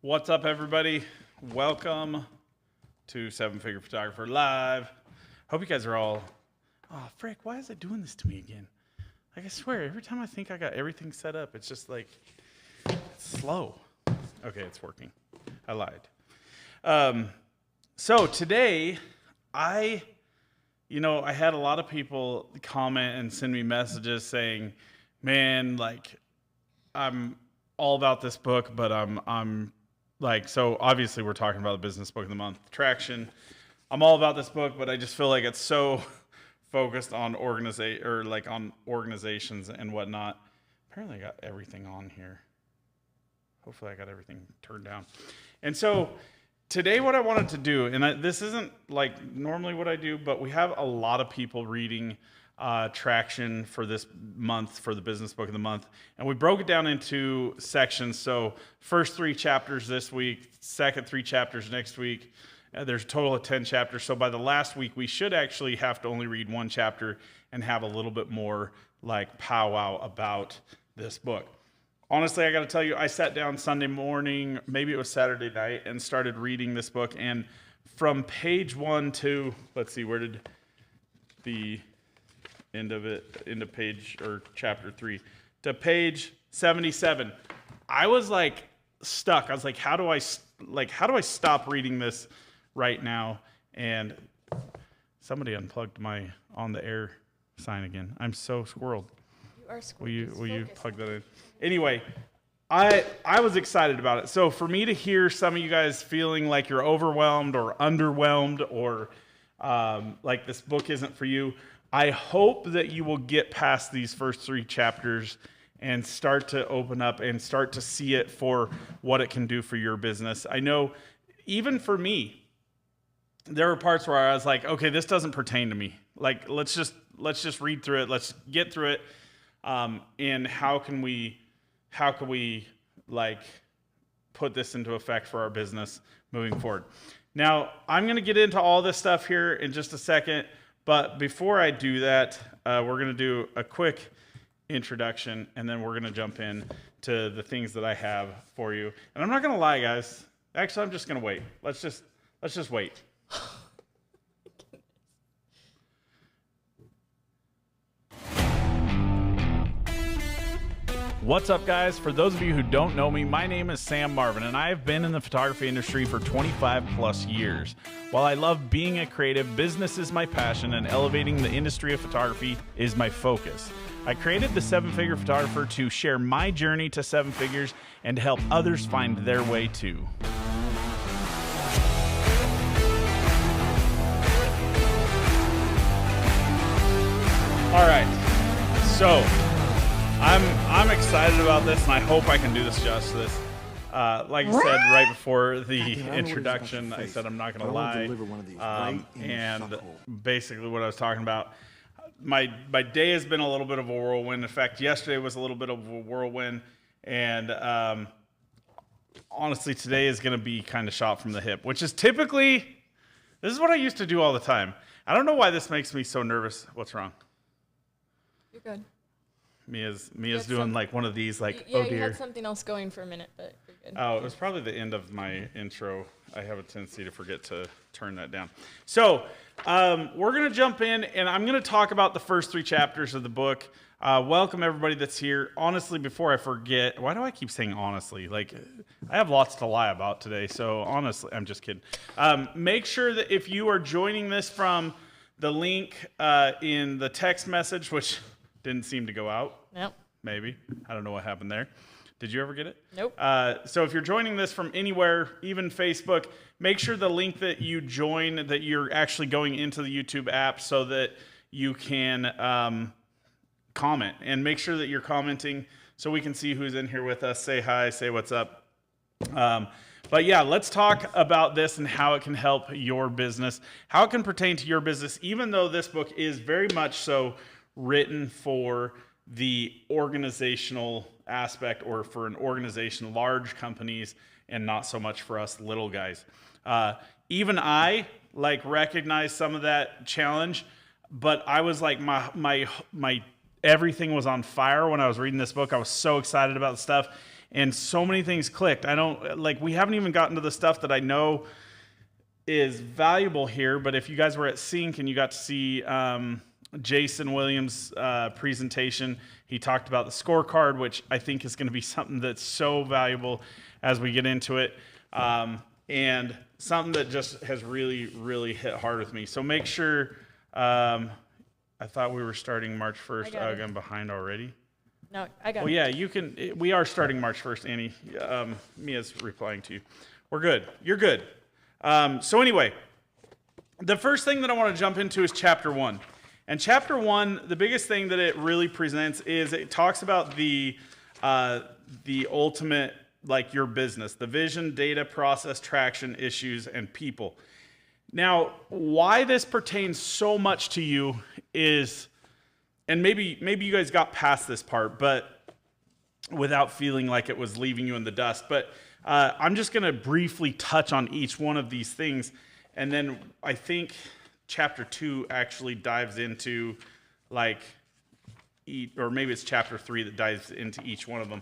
What's up, everybody? Welcome to Seven Figure Photographer Live. Hope you guys are all... Oh, frick, why is it doing this to me again? Like, I swear, every time I think I got everything set up, it's just like, it's slow. Okay, it's working. I lied. So today, I had a lot of people comment and send me messages saying, man, like, I'm all about this book, but I'm like, so obviously we're talking about the business book of the month, Traction. I'm all about this book, but I just feel like it's so focused on organizations and whatnot. Apparently I got everything on here. Hopefully I got everything turned down. And so today what I wanted to do, and this isn't like normally what I do, but we have a lot of people reading Traction for this month, for the business book of the month, and we broke it down into sections. So first 3 chapters this week, second 3 chapters next week. There's a total of 10 chapters. So by the last week, we should actually have to only read 1 chapter and have a little bit more like powwow about this book. Honestly, I got to tell you, I sat down Sunday morning, maybe it was Saturday night, and started reading this book. And from page 1 to, let's see, where did the end of page or chapter 3 to page 77, I was like stuck. I was like, how do I stop reading this right now? And somebody unplugged my on the air sign again. I'm so squirreled. You are squirreled. Will you plug that in? Anyway, I was excited about it. So for me to hear some of you guys feeling like you're overwhelmed or underwhelmed or like this book isn't for you, I hope that you will get past these first 3 chapters and start to open up and start to see it for what it can do for your business. I know even for me, there were parts where I was like, okay, this doesn't pertain to me. Like, let's just read through it. Let's get through it. And how can we like put this into effect for our business moving forward? Now, I'm going to get into all this stuff here in just a second. But before I do that, we're going to do a quick introduction, and then we're going to jump in to the things that I have for you. And I'm not going to lie, guys. Actually, I'm just going to wait. Let's just wait. What's up, guys? For those of you who don't know me, my name is Sam Marvin, and I have been in the photography industry for 25 plus years. While I love being a creative, business is my passion, and elevating the industry of photography is my focus. I created the 7 Figure Photographer to share my journey to 7 figures and help others find their way too. All right, so I'm excited about this, and I hope I can do this justice. Like I said right before the introduction, I said I'm not going to lie. And basically what I was talking about, my day has been a little bit of a whirlwind. In fact, yesterday was a little bit of a whirlwind. And honestly, today is going to be kind of shot from the hip, which is typically, this is what I used to do all the time. I don't know why this makes me so nervous. What's wrong? You're good. Mia's doing like one of these, like, yeah, oh dear. You had something else going for a minute, but you're good. Oh, it was probably the end of my intro. I have a tendency to forget to turn that down. So we're going to jump in, and I'm going to talk about the first 3 chapters of the book. Welcome, everybody that's here. Honestly, before I forget, why do I keep saying honestly? Like, I have lots to lie about today, so honestly, I'm just kidding. Make sure that if you are joining this from the link in the text message, which didn't seem to go out. Nope. Maybe. I don't know what happened there. Did you ever get it? Nope. So if you're joining this from anywhere, even Facebook, make sure the link that you join, that you're actually going into the YouTube app so that you can comment. And make sure that you're commenting so we can see who's in here with us. Say hi, say what's up. But yeah, let's talk about this and how it can help your business, how it can pertain to your business, even though this book is very much so written for the organizational aspect or for an organization, large companies, and not so much for us little guys. Even I recognize some of that challenge, but I was like my everything was on fire when I was reading this book. I was so excited about the stuff. and so many things clicked. We haven't even gotten to the stuff that I know is valuable here, but if you guys were at Sync and you got to see Jason Williams' presentation, he talked about the scorecard, which I think is going to be something that's so valuable as we get into it, and something that just has really, really hit hard with me. So make sure, I thought we were starting March 1st. I'm behind already. No, I got it. Well, yeah, you can. We are starting March 1st, Annie. Mia's replying to you. We're good. You're good. So anyway, the first thing that I want to jump into is chapter 1. And chapter 1, the biggest thing that it really presents is it talks about the ultimate, like your business, the vision, data, process, traction, issues, and people. Now, why this pertains so much to you is, and maybe you guys got past this part, but without feeling like it was leaving you in the dust, but I'm just going to briefly touch on each one of these things, and then I think chapter 2 actually dives into or maybe it's chapter 3 that dives into each one of them.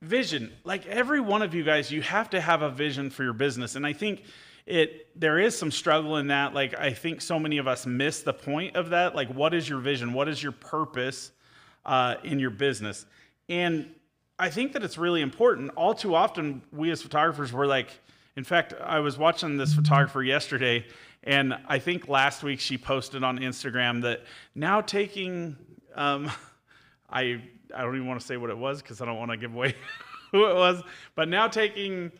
Vision, like every one of you guys, you have to have a vision for your business, and I think there is some struggle in that. Like, I think so many of us miss the point of that. Like, what is your vision? What is your purpose in your business? And I think that it's really important. All too often, we as photographers, we're like, in fact, I was watching this photographer yesterday, and I think last week she posted on Instagram that now taking, I don't even want to say what it was because I don't want to give away who it was, but now taking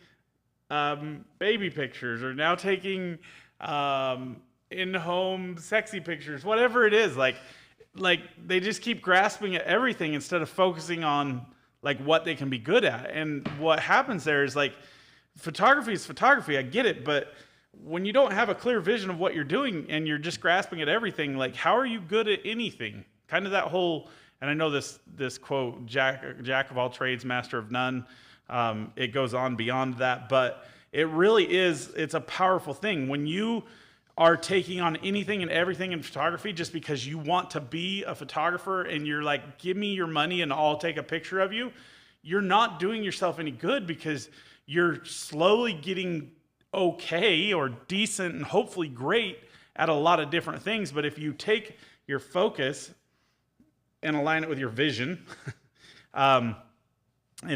baby pictures, or now taking in-home sexy pictures, whatever it is, like they just keep grasping at everything instead of focusing on like what they can be good at. And what happens there is, like, photography is photography, I get it, but when you don't have a clear vision of what you're doing and you're just grasping at everything, like, how are you good at anything? Kind of that whole, and I know this quote, jack of all trades, master of none. It goes on beyond that, but it really is, it's a powerful thing. When you are taking on anything and everything in photography just because you want to be a photographer and you're like, give me your money and I'll take a picture of you, you're not doing yourself any good, because you're slowly getting okay or decent and hopefully great at a lot of different things. But if you take your focus and align it with your vision, and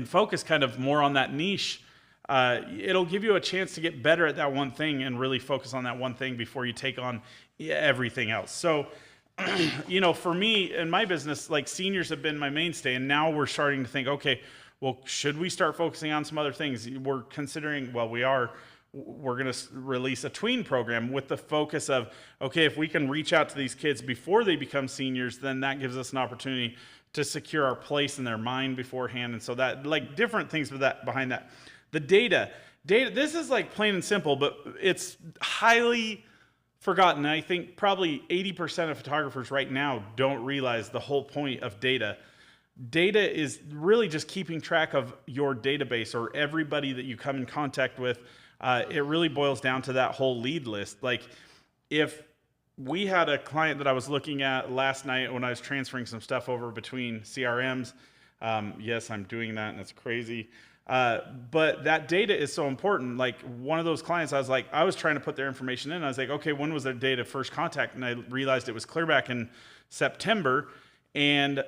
focus kind of more on that niche, it'll give you a chance to get better at that one thing and really focus on that one thing before you take on everything else. So, for me in my business, like, seniors have been my mainstay, and now we're starting to think, okay, well, should we start focusing on some other things? We're considering, we're going to release a tween program with the focus of, okay, if we can reach out to these kids before they become seniors, then that gives us an opportunity to secure our place in their mind beforehand. And so that, like, different things with that behind that. The data, this is like plain and simple, but it's highly forgotten. I think probably 80% of photographers right now don't realize the whole point of data. Data is really just keeping track of your database, or everybody that you come in contact with. It really boils down to that whole lead list. Like, if we had a client that I was looking at last night when I was transferring some stuff over between CRMs. Yes, I'm doing that, and it's crazy. But that data is so important. Like, one of those clients, I was trying to put their information in. I was like, okay, when was their date of first contact? And I realized it was clear back in September. And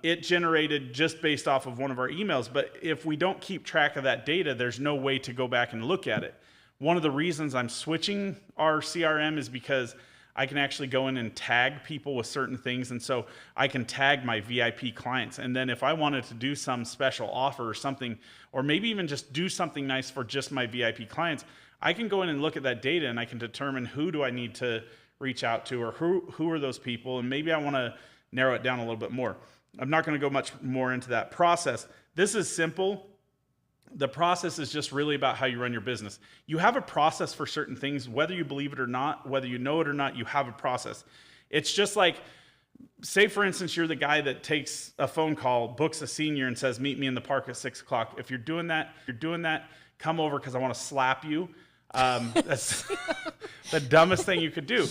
it generated just based off of one of our emails. But if we don't keep track of that data, there's no way to go back and look at it. One of the reasons I'm switching our CRM is because I can actually go in and tag people with certain things. And so I can tag my VIP clients. And then if I wanted to do some special offer or something, or maybe even just do something nice for just my VIP clients, I can go in and look at that data, and I can determine who do I need to reach out to, or who are those people. And maybe I want to narrow it down a little bit more. I'm not going to go much more into that process. This is simple. The process is just really about how you run your business. You have a process for certain things, whether you believe it or not, whether you know it or not, you have a process. It's just like, say for instance, you're the guy that takes a phone call, books a senior and says, meet me in the park at 6 o'clock. If you're doing that, come over because I want to slap you. That's the dumbest thing you could do.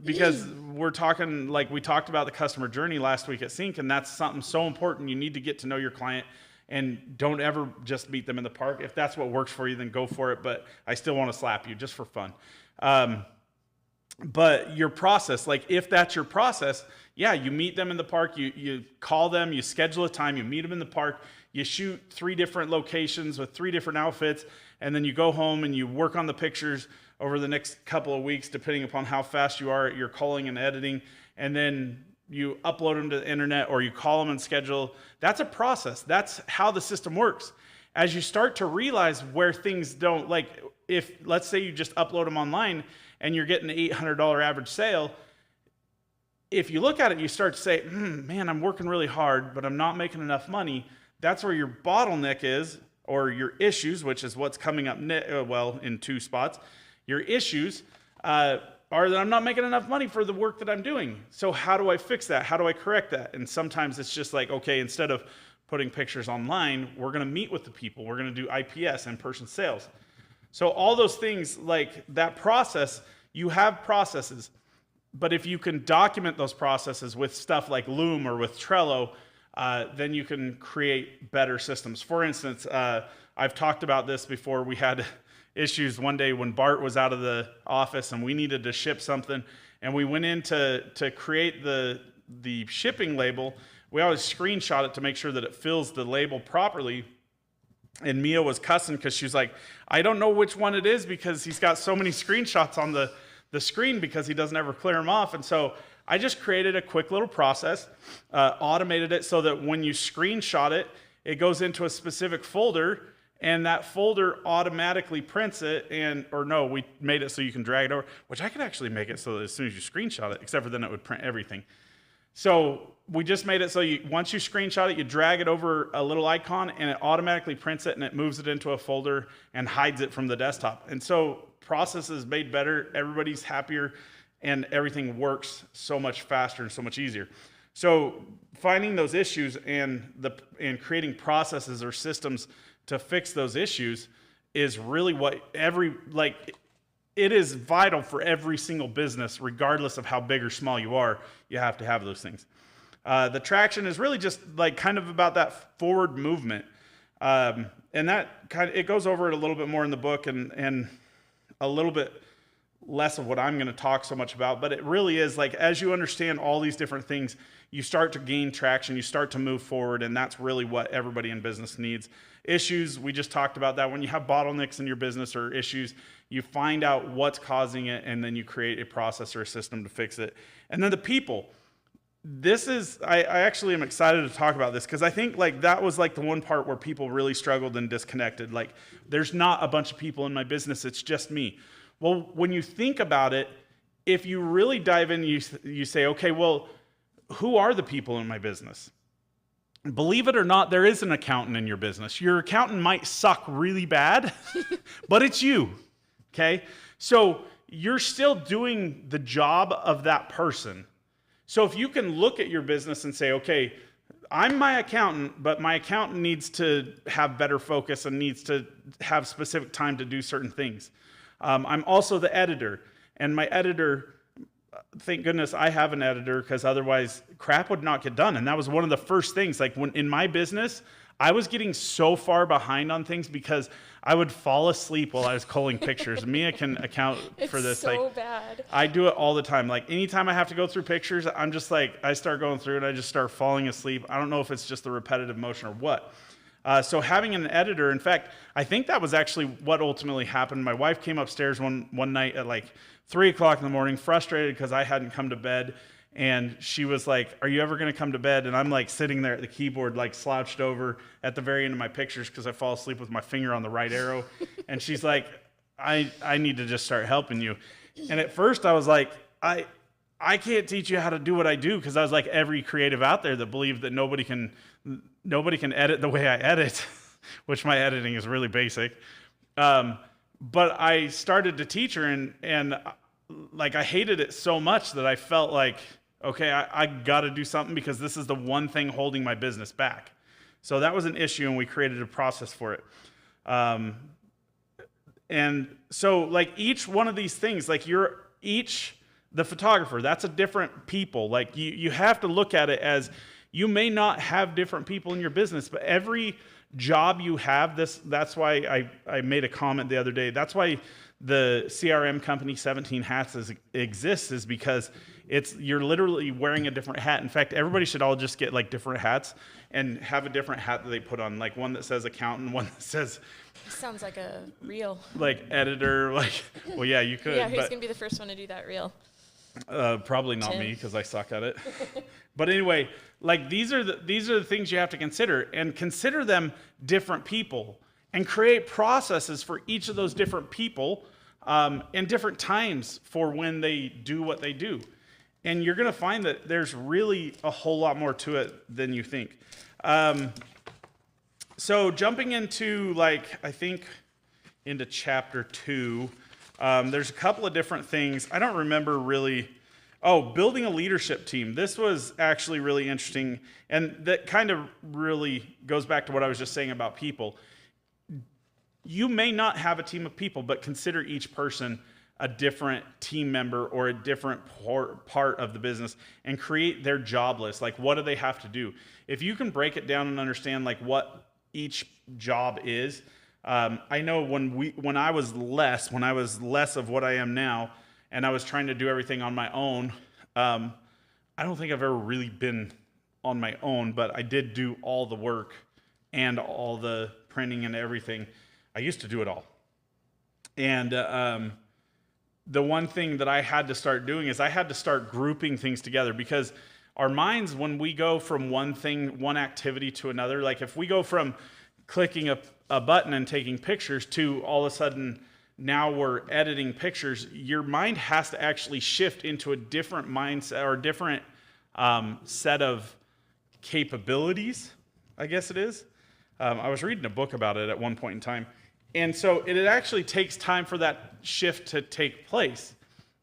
Because we're talking, like we talked about the customer journey last week at Sync, and that's something so important. You need to get to know your client and don't ever just meet them in the park. If that's what works for you, then go for it. But I still want to slap you just for fun. But your process, like if that's your process, yeah, you meet them in the park, you call them, you schedule a time, you meet them in the park, you shoot 3 different locations with 3 different outfits, and then you go home and you work on the pictures over the next couple of weeks, depending upon how fast you are at your calling and editing, and then you upload them to the internet or you call them and schedule. That's a process. That's how the system works. As you start to realize where things don't, like if, let's say you just upload them online and you're getting an $800 average sale, if you look at it, you start to say, man, I'm working really hard, but I'm not making enough money. That's where your bottleneck is, or your issues, which is what's coming up, in 2 spots. Your issues are that I'm not making enough money for the work that I'm doing. So how do I fix that? How do I correct that? And sometimes it's just like, okay, instead of putting pictures online, we're going to meet with the people. We're going to do IPS, in-person sales. So all those things, like that process, you have processes. But if you can document those processes with stuff like Loom or with Trello, then you can create better systems. For instance, I've talked about this before. We had issues one day when Bart was out of the office and we needed to ship something, and we went in to create the shipping label. We always screenshot it to make sure that it fills the label properly. And Mia was cussing because she's like, I don't know which one it is because he's got so many screenshots on the screen because he doesn't ever clear them off. And so I just created a quick little process, automated it so that when you screenshot it, it goes into a specific folder, and that folder automatically prints it. We made it so you can drag it over, which I could actually make it so that as soon as you screenshot it, except for then it would print everything. So we just made it so once you screenshot it, you drag it over a little icon, and it automatically prints it, and it moves it into a folder and hides it from the desktop. And so process is made better, everybody's happier, and everything works so much faster and so much easier. So finding those issues and creating processes or systems to fix those issues is really what it is vital for every single business, regardless of how big or small you are. You have to have those things. The traction is really just like kind of about that forward movement. And that it goes over it a little bit more in the book and a little bit less of what I'm going to talk so much about, but it really is like, as you understand all these different things, you start to gain traction, you start to move forward, and that's really what everybody in business needs. Issues, we just talked about that. When you have bottlenecks in your business or issues, you find out what's causing it, and then you create a process or a system to fix it. And then the people. This is, I actually am excited to talk about this because I think like that was like the one part where people really struggled and disconnected. Like, there's not a bunch of people in my business, it's just me. Well, when you think about it, if you really dive in, you say, okay, well, who are the people in my business? Believe it or not, there is an accountant in your business. Your accountant might suck really bad, but it's you, okay? So you're still doing the job of that person. So if you can look at your business and say, okay, I'm my accountant, but my accountant needs to have better focus and needs to have specific time to do certain things. I'm also the editor, and my editor, thank goodness I have an editor, because otherwise crap would not get done. And that was one of the first things, like when in my business, I was getting so far behind on things because I would fall asleep while I was culling pictures. Mia can account for this. It's so bad. I do it all the time. Like anytime I have to go through pictures, I'm just like, I start going through and I just start falling asleep. I don't know if it's just the repetitive motion or what. So having an editor, in fact, I think that was actually what ultimately happened. My wife came upstairs one night at like 3 o'clock in the morning, frustrated because I hadn't come to bed. And she was like, are you ever going to come to bed? And I'm like sitting there at the keyboard, like slouched over at the very end of my pictures because I fall asleep with my finger on the right arrow. And she's like, I need to just start helping you. And at first I was like, I can't teach you how to do what I do, because I was like every creative out there that believed that nobody can edit the way I edit, which my editing is really basic. But I started to teach her, and like I hated it so much that I felt like, okay, I got to do something because this is the one thing holding my business back. So that was an issue, and we created a process for it. And so like each one of these things, like the photographer, that's a different people. Like you have to look at it as You may not have different people in your business, but every job you have, that's why I made a comment the other day. That's why the CRM company 17 Hats exists, is because you're literally wearing a different hat. In fact, everybody should all just get like different hats and have a different hat that they put on, like one that says accountant, one that says Sounds like a reel. like editor, like, well, yeah, you could. Yeah, who's gonna be the first one to do that reel? Probably not Tim. me, because I suck at it. But anyway, like these are the things you have to consider, and consider them different people, and create processes for each of those different people, and different times for when they do what they do. And you're going to find that there's really a whole lot more to it than you think. So jumping into into chapter 2, there's a couple of different things. I don't remember really. Oh, building a leadership team. This was actually really interesting. And that kind of really goes back to what I was just saying about people. You may not have a team of people, but consider each person a different team member or a different part of the business, and create their job list. Like, what do they have to do? If you can break it down and understand like what each job is, I know when I was less of what I am now, and I was trying to do everything on my own, I don't think I've ever really been on my own, but I did do all the work and all the printing and everything. I used to do it all. And the one thing that I had to start doing is I had to start grouping things together, because our minds, when we go from one activity to another, like if we go from clicking a button and taking pictures to all of a sudden now we're editing pictures, your mind has to actually shift into a different mindset or a different set of capabilities, I guess it is. I was reading a book about it at one point in time. And so it actually takes time for that shift to take place.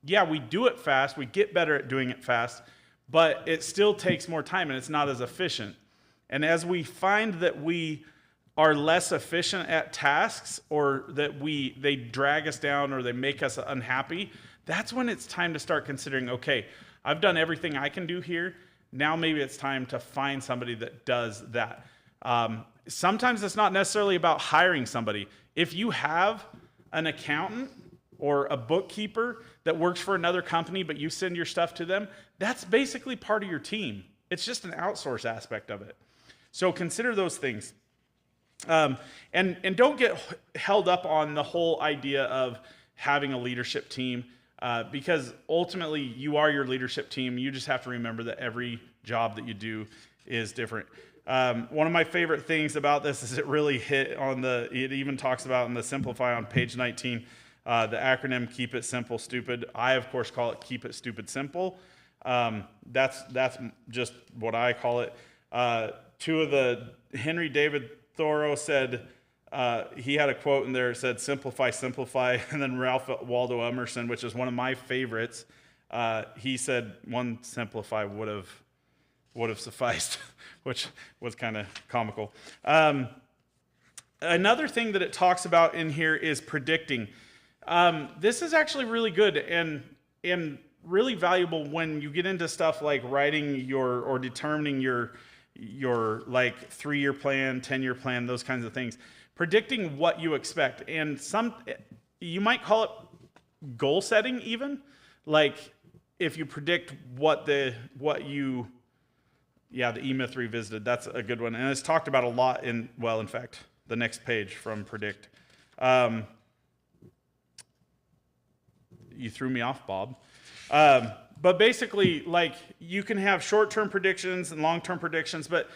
Yeah, we do it fast, we get better at doing it fast, but it still takes more time and it's not as efficient. And as we find that we are less efficient at tasks, or that they drag us down or they make us unhappy, that's when it's time to start considering, okay, I've done everything I can do here. Now maybe it's time to find somebody that does that. Sometimes it's not necessarily about hiring somebody. If you have an accountant or a bookkeeper that works for another company, but you send your stuff to them, that's basically part of your team. It's just an outsource aspect of it. So consider those things. And don't get held up on the whole idea of having a leadership team, because ultimately you are your leadership team. You just have to remember that every job that you do is different. One of my favorite things about this is it really hit on it even talks about in the Simplify on page 19, the acronym Keep It Simple Stupid. I, of course, call it Keep It Stupid Simple. That's just what I call it. Henry David Thoreau said, he had a quote in there that said, simplify, simplify. And then Ralph Waldo Emerson, which is one of my favorites, he said one simplify would have sufficed, which was kind of comical. Another thing that it talks about in here is predicting. This is actually really good and really valuable when you get into stuff like writing or determining your like 3-year plan, 10-year plan, those kinds of things. Predicting what you expect. And you might call it goal setting even. Like if you predict the E-Myth Revisited, that's a good one. And it's talked about a lot in fact, the next page from Predict. You threw me off, Bob. But basically, like, you can have short-term predictions and long-term predictions, but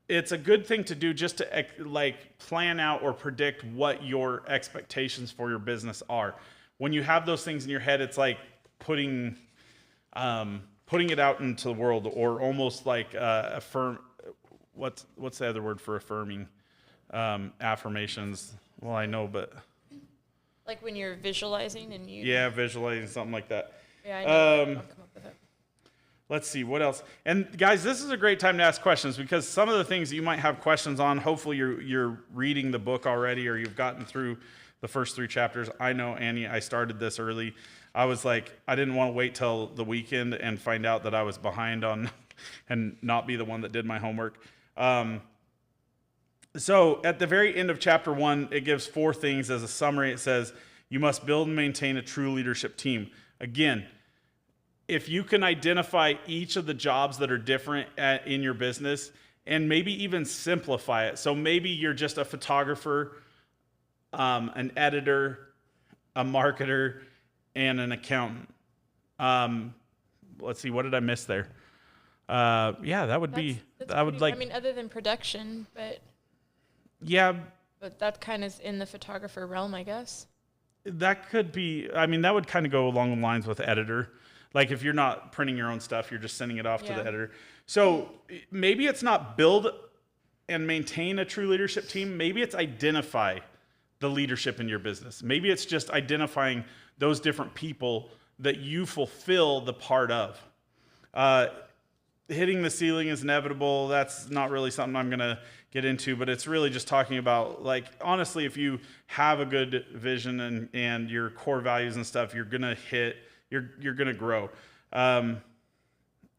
it's a good thing to do just to like plan out or predict what your expectations for your business are. When you have those things in your head, it's like putting it out into the world, or almost like affirm. What's the other word for affirming? Affirmations. Well, I know, but Like when you're visualizing and you. yeah, visualizing something like that. Yeah, I know. I'll come up with it. Let's see, what else? And guys, this is a great time to ask questions, because some of the things that you might have questions on, hopefully you're reading the book already, or you've gotten through the first 3 chapters. I know, Annie, I started this early. I was like, I didn't want to wait till the weekend and find out that I was behind on and not be the one that did my homework. So at the very end of chapter 1, it gives 4 things as a summary. It says, you must build and maintain a true leadership team. Again, if you can identify each of the jobs that are different in your business and maybe even simplify it. So maybe you're just a photographer, an editor, a marketer, and an accountant. Let's see, what did I miss there? That would be, I would like. I mean, other than production, but. Yeah. But that kind of is in the photographer realm, I guess. That could be, I mean, that would kind of go along the lines with editor. Like if you're not printing your own stuff, you're just sending it off to the editor. So maybe it's not build and maintain a true leadership team. Maybe it's identify the leadership in your business. Maybe it's just identifying those different people that you fulfill the part of. Hitting the ceiling is inevitable. That's not really something I'm going to get into, but it's really just talking about, like, honestly, if you have a good vision and your core values and stuff, you're going to hit, you're going to grow.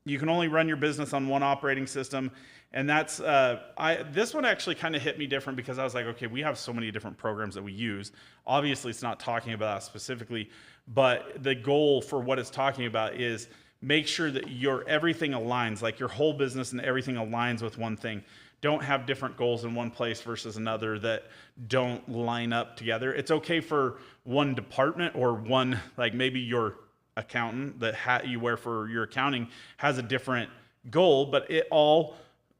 You can only run your business on one operating system. And that's, this one actually kind of hit me different because I was like, okay, we have so many different programs that we use. Obviously, it's not talking about that specifically, but the goal for what it's talking about is make sure that everything aligns, like your whole business and everything aligns with one thing. Don't have different goals in one place versus another that don't line up together. It's okay for one department or one, like maybe your accountant, the hat you wear for your accounting has a different goal, but it all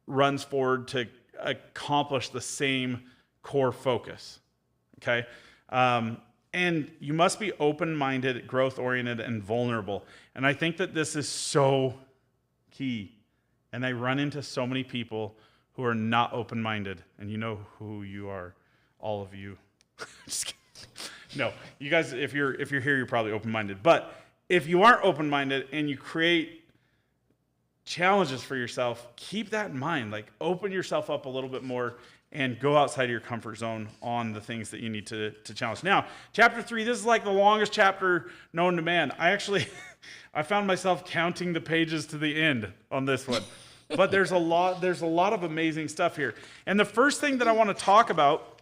runs forward to accomplish the same core focus, okay? And you must be open-minded, growth-oriented, and vulnerable. And I think that this is so key. And I run into so many people who are not open-minded. And you know who you are, all of you. Just kidding. No, you guys, if you're here, you're probably open-minded. But if you aren't open-minded and you create challenges for yourself, keep that in mind. Like, open yourself up a little bit more and go outside of your comfort zone on the things that you need to challenge. Now, chapter 3, this is like the longest chapter known to man. I found myself counting the pages to the end on this one. But there's a lot of amazing stuff here. And the first thing that I want to talk about,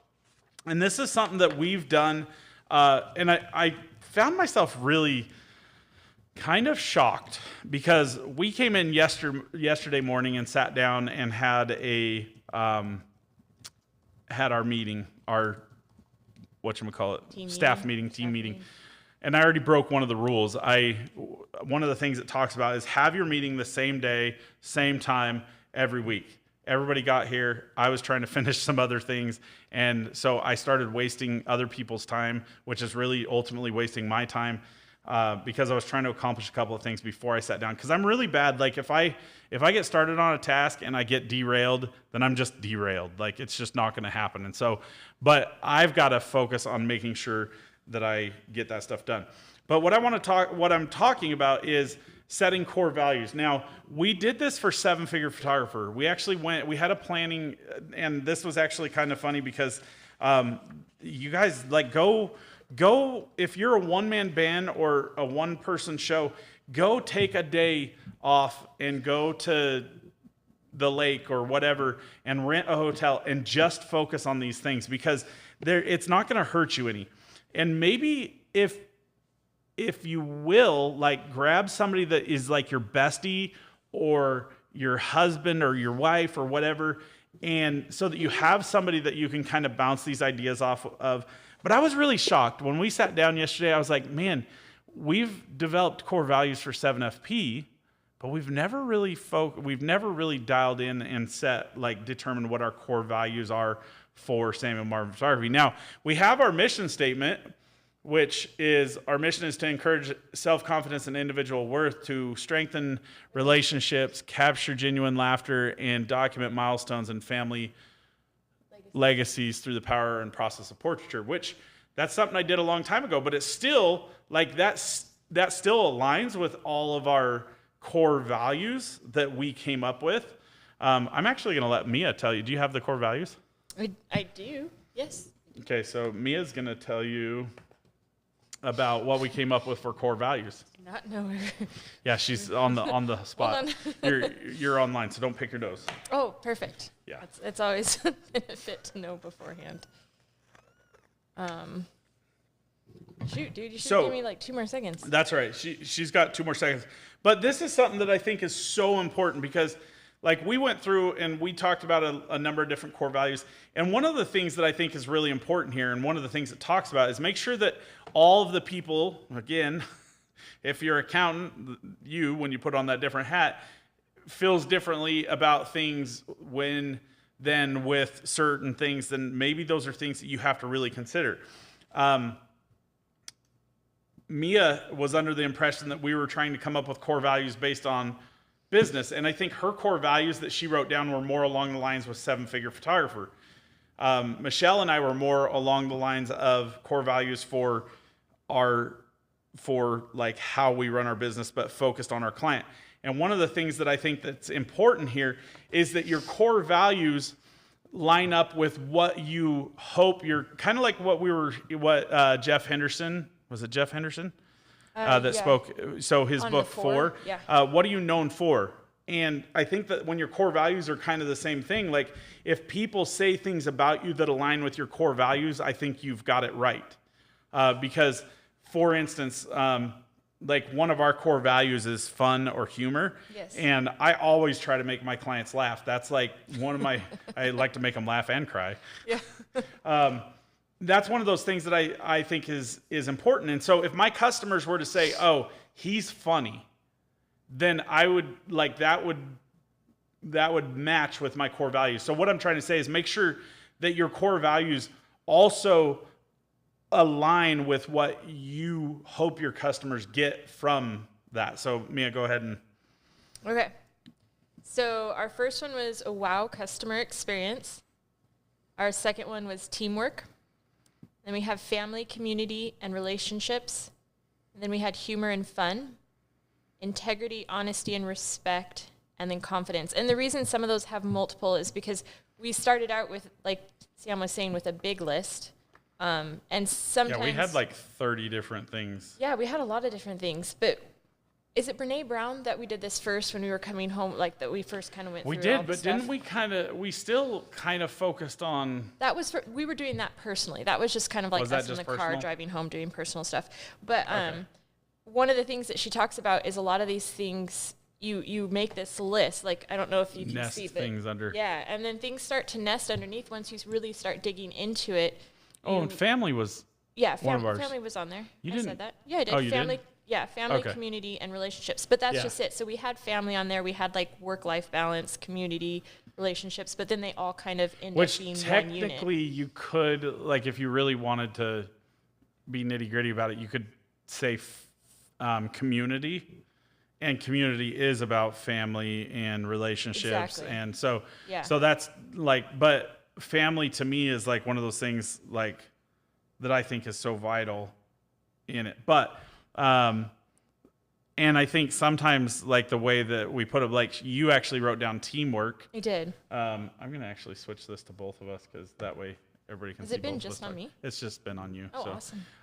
and this is something that we've done, and I found myself really kind of shocked because we came in yesterday morning and sat down and had our meeting, our staff meeting, team meeting. And I already broke one of the rules. One of the things it talks about is have your meeting the same day, same time, every week. Everybody got here. I was trying to finish some other things. And so I started wasting other people's time, which is really ultimately wasting my time because I was trying to accomplish a couple of things before I sat down. Because I'm really bad. Like if I get started on a task and I get derailed, then I'm just derailed. Like it's just not going to happen. And so, but I've got to focus on making sure that I get that stuff done. But what I'm talking about is setting core values. Now, we did this for Seven Figure Photographer. We had a planning, and this was actually kind of funny because you guys like go, if you're a one-man band or a one-person show, go take a day off and go to the lake or whatever and rent a hotel and just focus on these things because it's not going to hurt you any. And maybe if you will, like grab somebody that is like your bestie or your husband or your wife or whatever, and so that you have somebody that you can kind of bounce these ideas off of. But I was really shocked when we sat down yesterday. I was like, man, we've developed core values for 7FP, but we've never really dialed in and determined what our core values are for Samuel Marvin Photography. Now, we have our mission statement, which is our mission is to encourage self-confidence and individual worth, to strengthen relationships, capture genuine laughter, and document milestones and family legacies through the power and process of portraiture, which that's something I did a long time ago, but it's still like that still aligns with all of our core values that we came up with. I'm actually going to let Mia tell you. Do you have the core values? I do, yes. Okay, so Mia's going to tell you about what we came up with for core values. Do not know. Yeah, she's on the spot. You're online, so don't pick your nose. Oh, perfect. Yeah. It's always a benefit to know beforehand. Shoot, dude, you should So- give me like 2 more seconds. That's right. She's got 2 more seconds. But this is something that I think is so important because like we went through and we talked about a number of different core values. And one of the things that I think is really important here, and one of the things it talks about, is make sure that all of the people, again, if you're an accountant, when you put on that different hat, feels differently about things than with certain things, then maybe those are things that you have to really consider. Mia was under the impression that we were trying to come up with core values based on business. And I think her core values that she wrote down were more along the lines with 7-figure photographer. Michelle and I were more along the lines of core values for like how we run our business, but focused on our client. And one of the things that I think that's important here is that your core values line up with what you hope you're kind of like what Jeff Henderson, was it Jeff Henderson? That yeah. spoke, so his On book the Four, 4, yeah. What are you known for? And I think that when your core values are kind of the same thing, like if people say things about you that align with your core values, I think you've got it right. Because, for instance, like one of our core values is fun or humor. Yes. And I always try to make my clients laugh. That's like one of my, I like to make them laugh and cry. Yeah. That's one of those things that I think is important. And so if my customers were to say, oh, he's funny, then I would like that would match with my core values. So what I'm trying to say is make sure that your core values also align with what you hope your customers get from that. So Mia, go ahead and. Okay. So our first one was a wow customer experience. Our second one was teamwork. Then we have family, community, and relationships. And then we had humor and fun, integrity, honesty, and respect, and then confidence. And the reason some of those have multiple is because we started out with, like Sam was saying, with a big list. And sometimes... Yeah, we had like 30 different things. Yeah, we had a lot of different things. But is it Brene Brown that we did this first when we were coming home, like that we first kind of went We through all did, the but stuff? didn't we still kind of focused on... That was we were doing that personally. That was just kind of like Was that us in the just car personal? driving home doing personal stuff. But Okay. one of the things that she talks about is a lot of these things you make this list. Like I don't know if you can Nest see, but things under. yeah, and then things start to nest underneath once you really start digging into it. Oh, and family was... Yeah, one of ours. family was on there. You I didn't- said that. Yeah, I did. Oh, you did? Family. Yeah, family, Okay. community, and relationships. But that's Yeah. just it. So we had family on there. We had like work-life balance, community, relationships. But then they all kind of end Which up being one technically unit. you could, like if you really wanted to be nitty-gritty about it, you could say community. And community is about family and relationships. Exactly. And so, Yeah. so that's like, but family to me is like one of those things like that I think is so vital in it. But, and I think sometimes like the way that we put it, like you actually wrote down teamwork. I did. I'm going to actually switch this to both of us because that way everybody can Has see it been both of just us on talk. me? It's just been on you. Oh, so.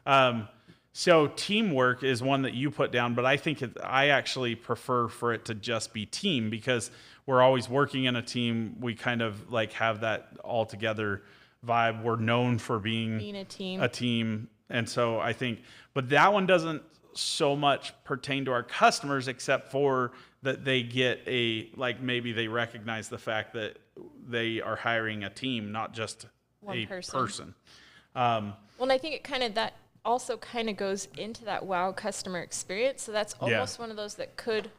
awesome. So teamwork is one that you put down, but I think I actually prefer for it to just be team because we're always working in a team. We kind of like have that all together vibe. We're known for being Being a team. And so I think, but that one doesn't so much pertain to our customers except for that they get like maybe they recognize the fact that they are hiring a team, not just One a person. person. Well, and I think it kind of that also kind of goes into that wow customer experience. So that's Yeah. almost one of those that could,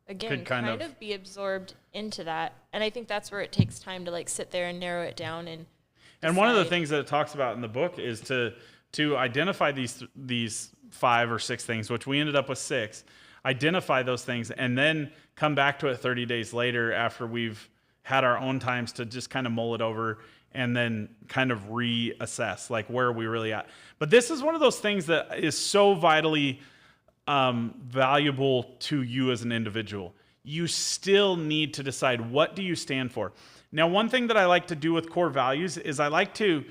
again, Could kind kind of- of be absorbed into that. And I think that's where it takes time to like sit there and narrow it down And one of the decide. things that it talks about in the book is to identify these 5 or 6 things, which we ended up with 6. Identify those things and then come back to it 30 days later after we've had our own times to just kind of mull it over and then kind of reassess, like where are we really at. But this is one of those things that is so vitally valuable to you as an individual. You still need to decide, what do you stand for? Now, one thing that I like to do with core values is I like to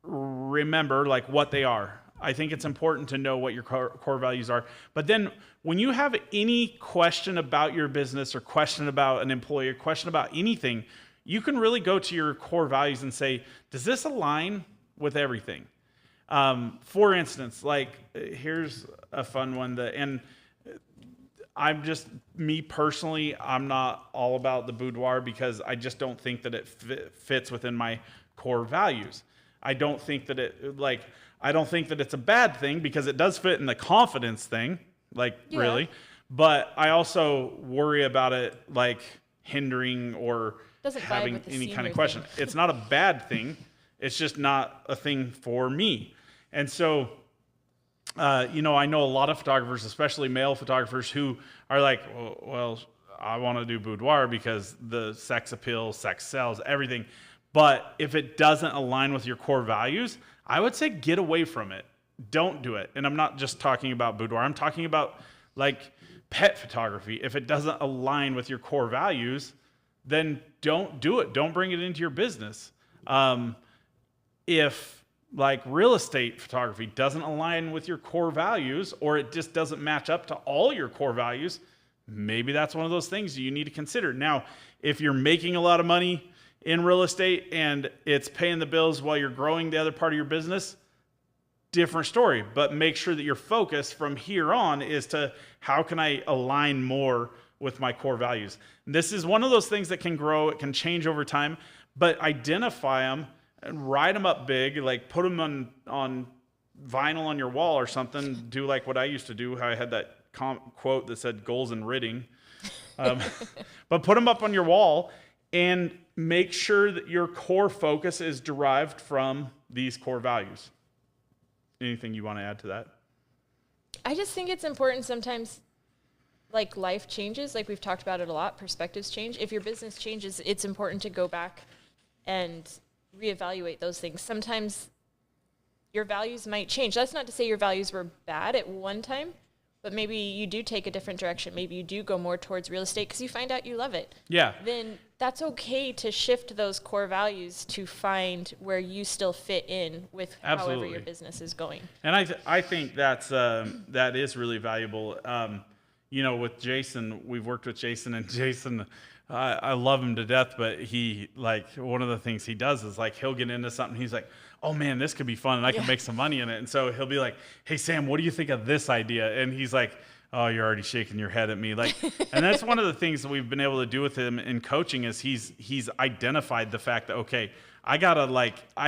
remember like what they are. I think it's important to know what your core values are. But then when you have any question about your business or question about an employee or question about anything, you can really go to your core values and say, does this align with everything? For instance, like here's a fun one and I'm just, me personally, I'm not all about the boudoir because I just don't think that it fits within my core values. I don't think that it's a bad thing because it does fit in the confidence thing, really. But I also worry about it like hindering or Doesn't vibe having with the any kind senior of question. thing. It's not a bad thing. It's just not a thing for me. And so, I know a lot of photographers, especially male photographers, who are like, well, I want to do boudoir because the sex appeal, sex sells, everything. But if it doesn't align with your core values, I would say get away from it. Don't do it. And I'm not just talking about boudoir. I'm talking about like pet photography. If it doesn't align with your core values, then don't do it. Don't bring it into your business. If like real estate photography doesn't align with your core values, or it just doesn't match up to all your core values, maybe that's one of those things you need to consider. Now, if you're making a lot of money in real estate and it's paying the bills while you're growing the other part of your business, different story. But make sure that your focus from here on is to how can I align more with my core values. This is one of those things that can grow, it can change over time, but identify them and write them up big, like put them on vinyl on your wall or something. Do like what I used to do. How I had that quote that said "goals and ridding," but put them up on your wall and make sure that your core focus is derived from these core values. Anything you want to add to that? I just think it's important sometimes, like life changes, like we've talked about it a lot, perspectives change. If your business changes, it's important to go back and reevaluate those things. Sometimes your values might change. That's not to say your values were bad at one time, but maybe you do take a different direction. Maybe you do go more towards real estate because you find out you love it. Yeah. Then that's okay to shift those core values to find where you still fit in with however your business is going. And I think that is really valuable. With Jason, we've worked with Jason, and Jason, I love him to death, but he, like, one of the things he does is, like, he'll get into something. He's like, oh, man, this could be fun, and I can make some money in it. And so he'll be like, hey, Sam, what do you think of this idea? And he's like, oh, you're already shaking your head at me. Like, and that's one of the things that we've been able to do with him in coaching is he's identified the fact that, okay, I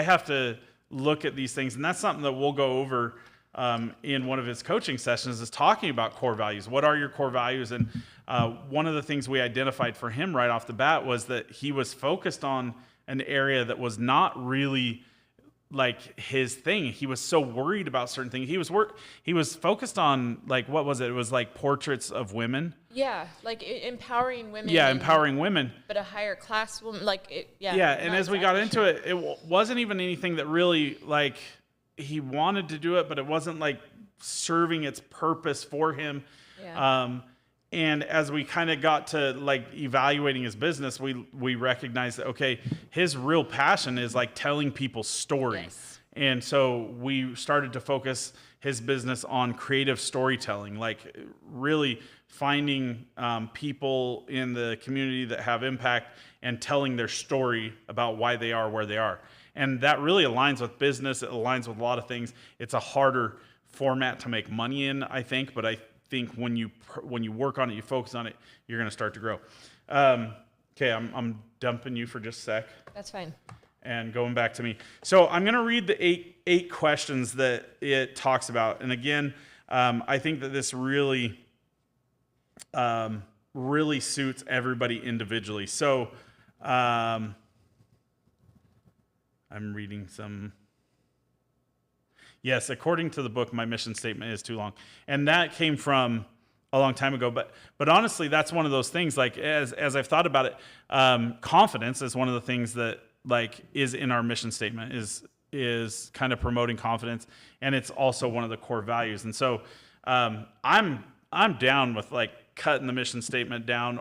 have to look at these things. And that's something that we'll go over in one of his coaching sessions, is talking about core values. What are your core values? And one of the things we identified for him right off the bat was that he was focused on an area that was not really like his thing. He was so worried about certain things. He was focused on, like, what was it? It was like portraits of women. Yeah, like empowering women. Yeah, empowering women. But a higher class woman, Yeah, and as we got into it, it wasn't even anything that really, like, he wanted to do it, but it wasn't like serving its purpose for him. Yeah. And as we kind of got to like evaluating his business, we recognized that, okay, his real passion is like telling people stories. Yes. And so we started to focus his business on creative storytelling, like really finding people in the community that have impact and telling their story about why they are where they are. And that really aligns with business. It aligns with a lot of things. It's a harder format to make money in, I think, but I think when you work on it, you focus on it, you're going to start to grow. Okay, I'm dumping you for just a sec. That's fine. And going back to me. So I'm going to read the eight questions that it talks about. And again, I think that this really suits everybody individually. So I'm reading some. Yes, according to the book, my mission statement is too long. And that came from a long time ago. But honestly, that's one of those things, like, as I've thought about it, confidence is one of the things that, like, is in our mission statement, is kind of promoting confidence. And it's also one of the core values. And so I'm down with, like, cutting the mission statement down,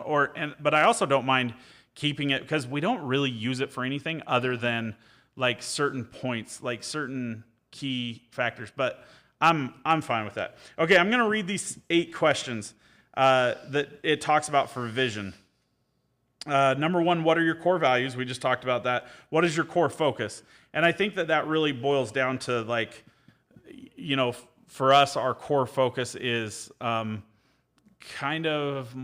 but I also don't mind keeping it, because we don't really use it for anything other than, like, certain points, like certain key factors. But I'm fine with that. Okay, I'm going to read these 8 questions that it talks about for vision. Number 1, what are your core values? We just talked about that. What is your core focus? And I think that really boils down to, like, you know, for us, our core focus is kind of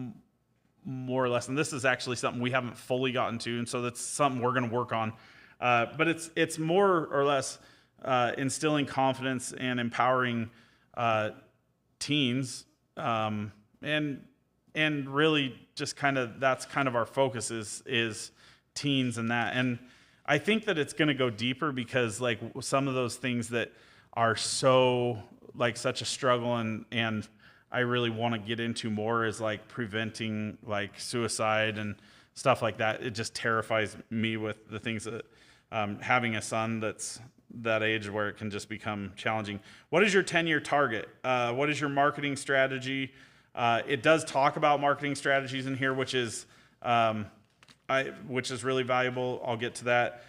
more or less, and this is actually something we haven't fully gotten to, and so that's something we're going to work on. But it's more or less instilling confidence and empowering teens, and really just kind of that's kind of our focus is teens and that. And I think that it's going to go deeper because, like, some of those things that are so, like, such a struggle and I really want to get into more is, like, preventing, like, suicide and stuff like that. It just terrifies me with the things that having a son that's that age where it can just become challenging. What is your 10-year target? What is your marketing strategy? It does talk about marketing strategies in here, which is really valuable. I'll get to that.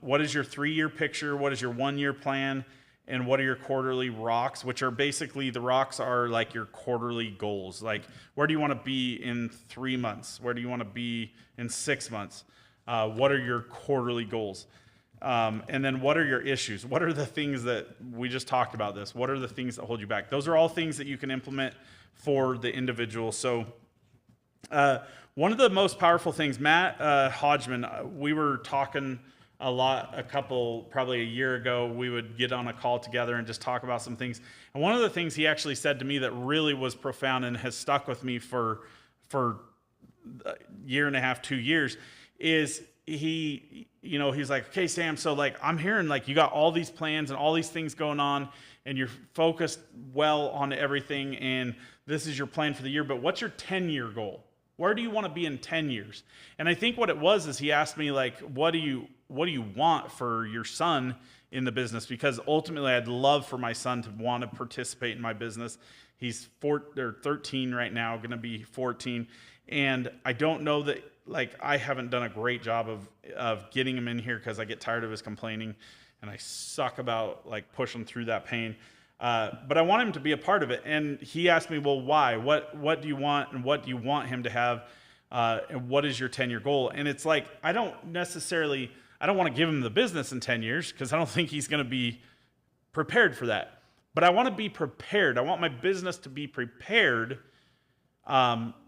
What is your 3-year picture? What is your 1-year plan? And what are your quarterly rocks, which are basically, the rocks are like your quarterly goals. Like, where do you want to be in 3 months? Where do you want to be in 6 months? What are your quarterly goals? And then what are your issues? What are the things that we just talked about this? What are the things that hold you back? Those are all things that you can implement for the individual. So one of the most powerful things, Matt Hodgman, we were talking a lot, probably a year ago, we would get on a call together and just talk about some things. And one of the things he actually said to me that really was profound and has stuck with me for a year and a half, 2 years, is he's like, okay, Sam, so, like, I'm hearing, like, you got all these plans and all these things going on and you're focused well on everything and this is your plan for the year, but what's your 10-year goal? Where do you want to be in 10 years? And I think what it was is he asked me, like, what do you want for your son in the business? Because ultimately I'd love for my son to want to participate in my business. He's 13 right now, going to be 14. And I don't know that, like, I haven't done a great job of getting him in here because I get tired of his complaining and I suck about, like, pushing through that pain. But I want him to be a part of it. And he asked me, well, why? What do you want, and what do you want him to have? And what is your 10-year goal? And it's like, I don't want to give him the business in 10 years because I don't think he's going to be prepared for that. But I want to be prepared. I want my business to be prepared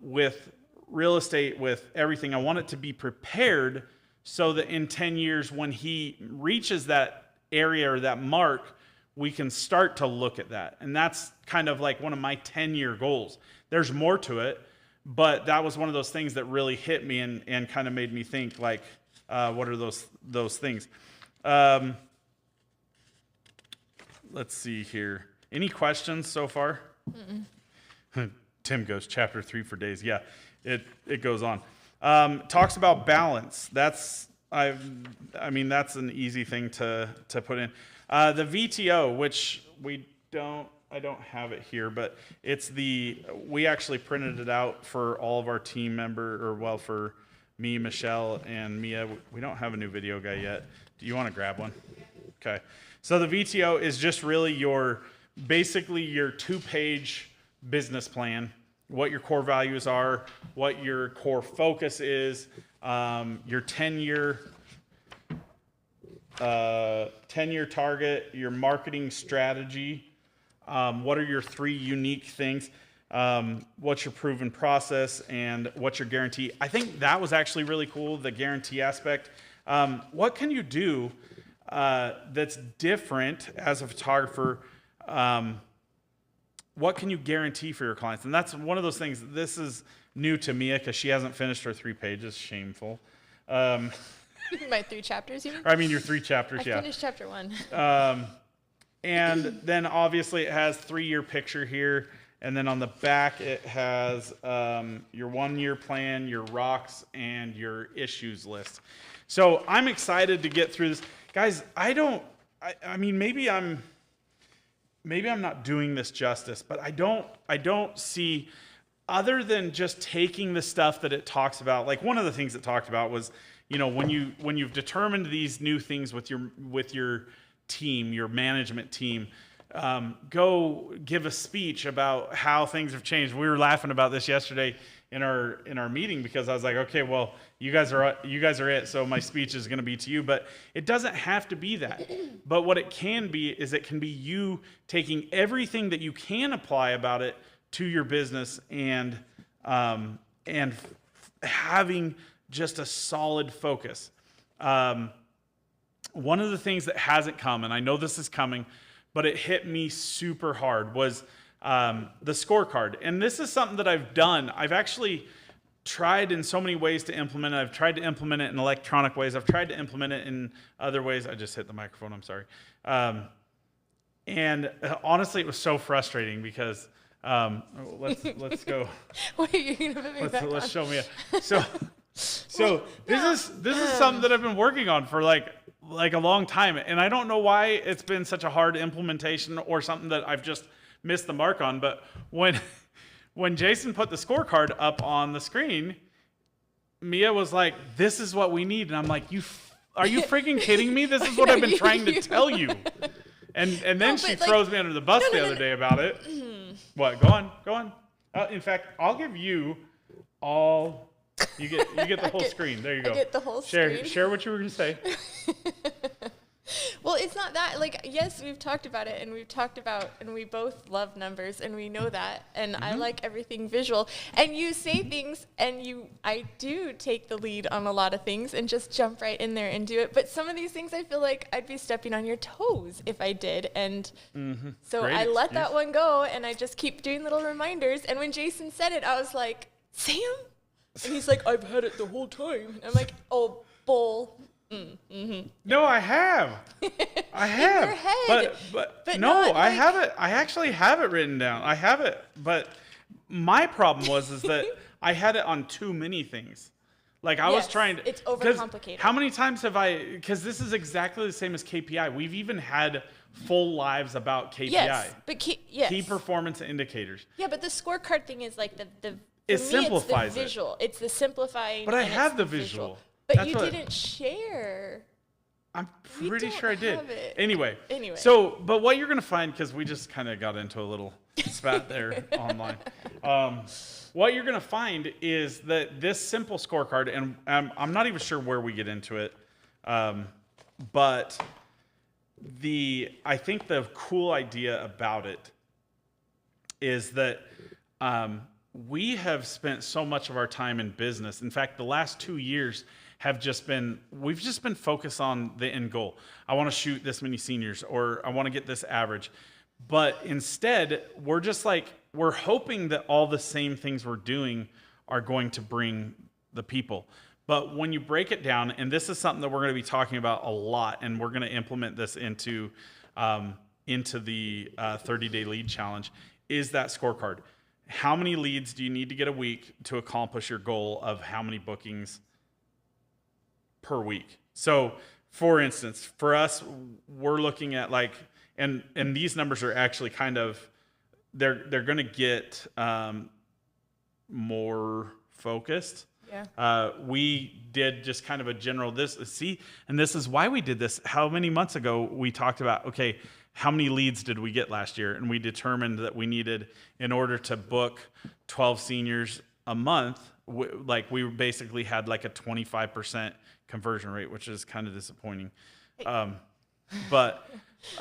with real estate, with everything. I want it to be prepared so that in 10 years, when he reaches that area or that mark, we can start to look at that. And that's kind of like one of my 10-year goals. There's more to it, but that was one of those things that really hit me and kind of made me think, like, what are those things? Let's see here. Any questions so far? Tim goes, chapter 3 for days. Yeah, it goes on. Talks about balance. That's an easy thing to put in. The VTO, which I don't have it here, but we actually printed it out for all of our team for me, Michelle, and Mia. We don't have a new video guy yet. Do you want to grab one? Okay. So the VTO is just really basically your 2-page business plan, what your core values are, what your core focus is, your 10-year target, your marketing strategy, what are your 3 unique things, what's your proven process, and what's your guarantee. I think that was actually really cool, the guarantee aspect. What can you do that's different as a photographer? What can you guarantee for your clients? And that's one of those things. This is new to Mia because she hasn't finished her 3 pages. Shameful. My 3 chapters, you mean? I mean, your 3 chapters, yeah. I finished chapter 1. And then obviously it has 3-year picture here. And then on the back, it has your 1-year plan, your rocks, and your issues list. So I'm excited to get through this. Guys, maybe I'm not doing this justice, but I don't see, other than just taking the stuff that it talks about, like one of the things it talked about was, when you've determined these new things with your team, your management team, go give a speech about how things have changed. We were laughing about this yesterday in our meeting because I was like, okay, well, you guys are it, so my speech is going to be to you. But it doesn't have to be that. But what it can be is it can be you taking everything that you can apply about it to your business and having just a solid focus. One of the things that hasn't come, and I know this is coming, but it hit me super hard, was the scorecard. And this is something that I've done. I've actually tried in so many ways to implement it. I've tried to implement it in electronic ways. I've tried to implement it in other ways. I just hit the microphone, I'm sorry. And honestly, it was so frustrating because let's go. Wait, you're gonna put me back Let's on. show me. So this is something that I've been working on for like a long time, and I don't know why it's been such a hard implementation or something that I've just missed the mark on. But when Jason put the scorecard up on the screen, Mia was like, "This is what we need," and I'm like, are you freaking kidding me? This is what I've been trying to tell you." And then she throws me under the bus the other day about it. What? Go on. In fact, I'll give you all. You get the whole screen. There you go. I get the whole screen. Share what you were going to say. Well, it's not that. Like, yes, we've talked about it, and we both love numbers, and we know that. And I like everything visual. And you say things, and I do take the lead on a lot of things and just jump right in there and do it. But some of these things, I feel like I'd be stepping on your toes if I did. And so Great I let excuse. that one go, and I just keep doing little reminders. And when Jason said it, I was like, Sam? And he's like, I've had it the whole time. And I'm like, oh, bull. No, I have. I have. In your head. But not no, I like- have it. I actually have it written down. I have it. But my problem is that I had it on too many things. Like I was Yes, trying to. it's 'cause overcomplicated. How many times have I? Because this is exactly the same as KPI. We've even had full lives about KPI. Yes, but Key performance indicators. Yeah, but the scorecard thing is like the It for me, simplifies it's it. the visual. It's the simplifying. But I and have it's the visual. But That's you what- didn't share. I'm We pretty don't sure I did. have it. Anyway. Anyway. So, but what you're going to find, because we just kind of got into a little spat there online. What you're going to find is that this simple scorecard, and I'm not even sure where we get into it, but I think the cool idea about it is that we have spent so much of our time in business. In fact, the last 2 years we've just been focused on the end goal. I want to shoot this many seniors, or I want to get this average. But instead, we're hoping that all the same things we're doing are going to bring the people. But when you break it down, and this is something that we're going to be talking about a lot, and we're going to implement this into the 30-day lead challenge, is that scorecard. How many leads do you need to get a week to accomplish your goal of how many bookings per week? So, for instance, for us, we're looking at and these numbers are actually kind of, they're going to get more focused. Yeah. We did just kind of a general and this is why we did this. How many months ago we talked about, okay, how many leads did we get last year? And we determined that we needed, in order to book 12 seniors a month, we basically had like a 25% conversion rate, which is kind of disappointing. And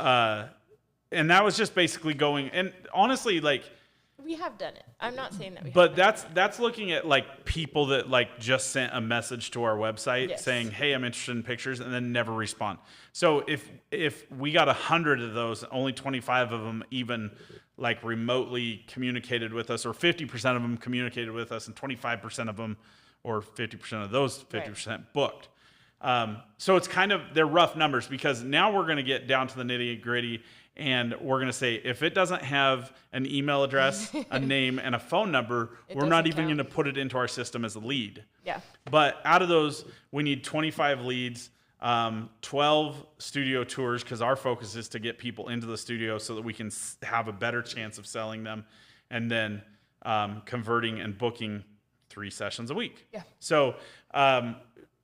that was just basically going, and honestly, We have done it. I'm not saying that we but haven't. that's looking at people that just sent a message to our website Yes. saying, "Hey, I'm interested in pictures," and then never respond. So if we got 100 of those, only 25 of them even remotely communicated with us, or 50% of them communicated with us, and 25% of them, or 50% of those 50% booked. So it's kind of, they're rough numbers, because now we're going to get down to the nitty gritty. And we're going to say, if it doesn't have an email address, a name, and a phone number, we're not doesn't even count. going to put it into our system as a lead. Yeah. But out of those, we need 25 leads, 12 studio tours, because our focus is to get people into the studio so that we can have a better chance of selling them, and then converting and booking 3 sessions a week. Yeah. So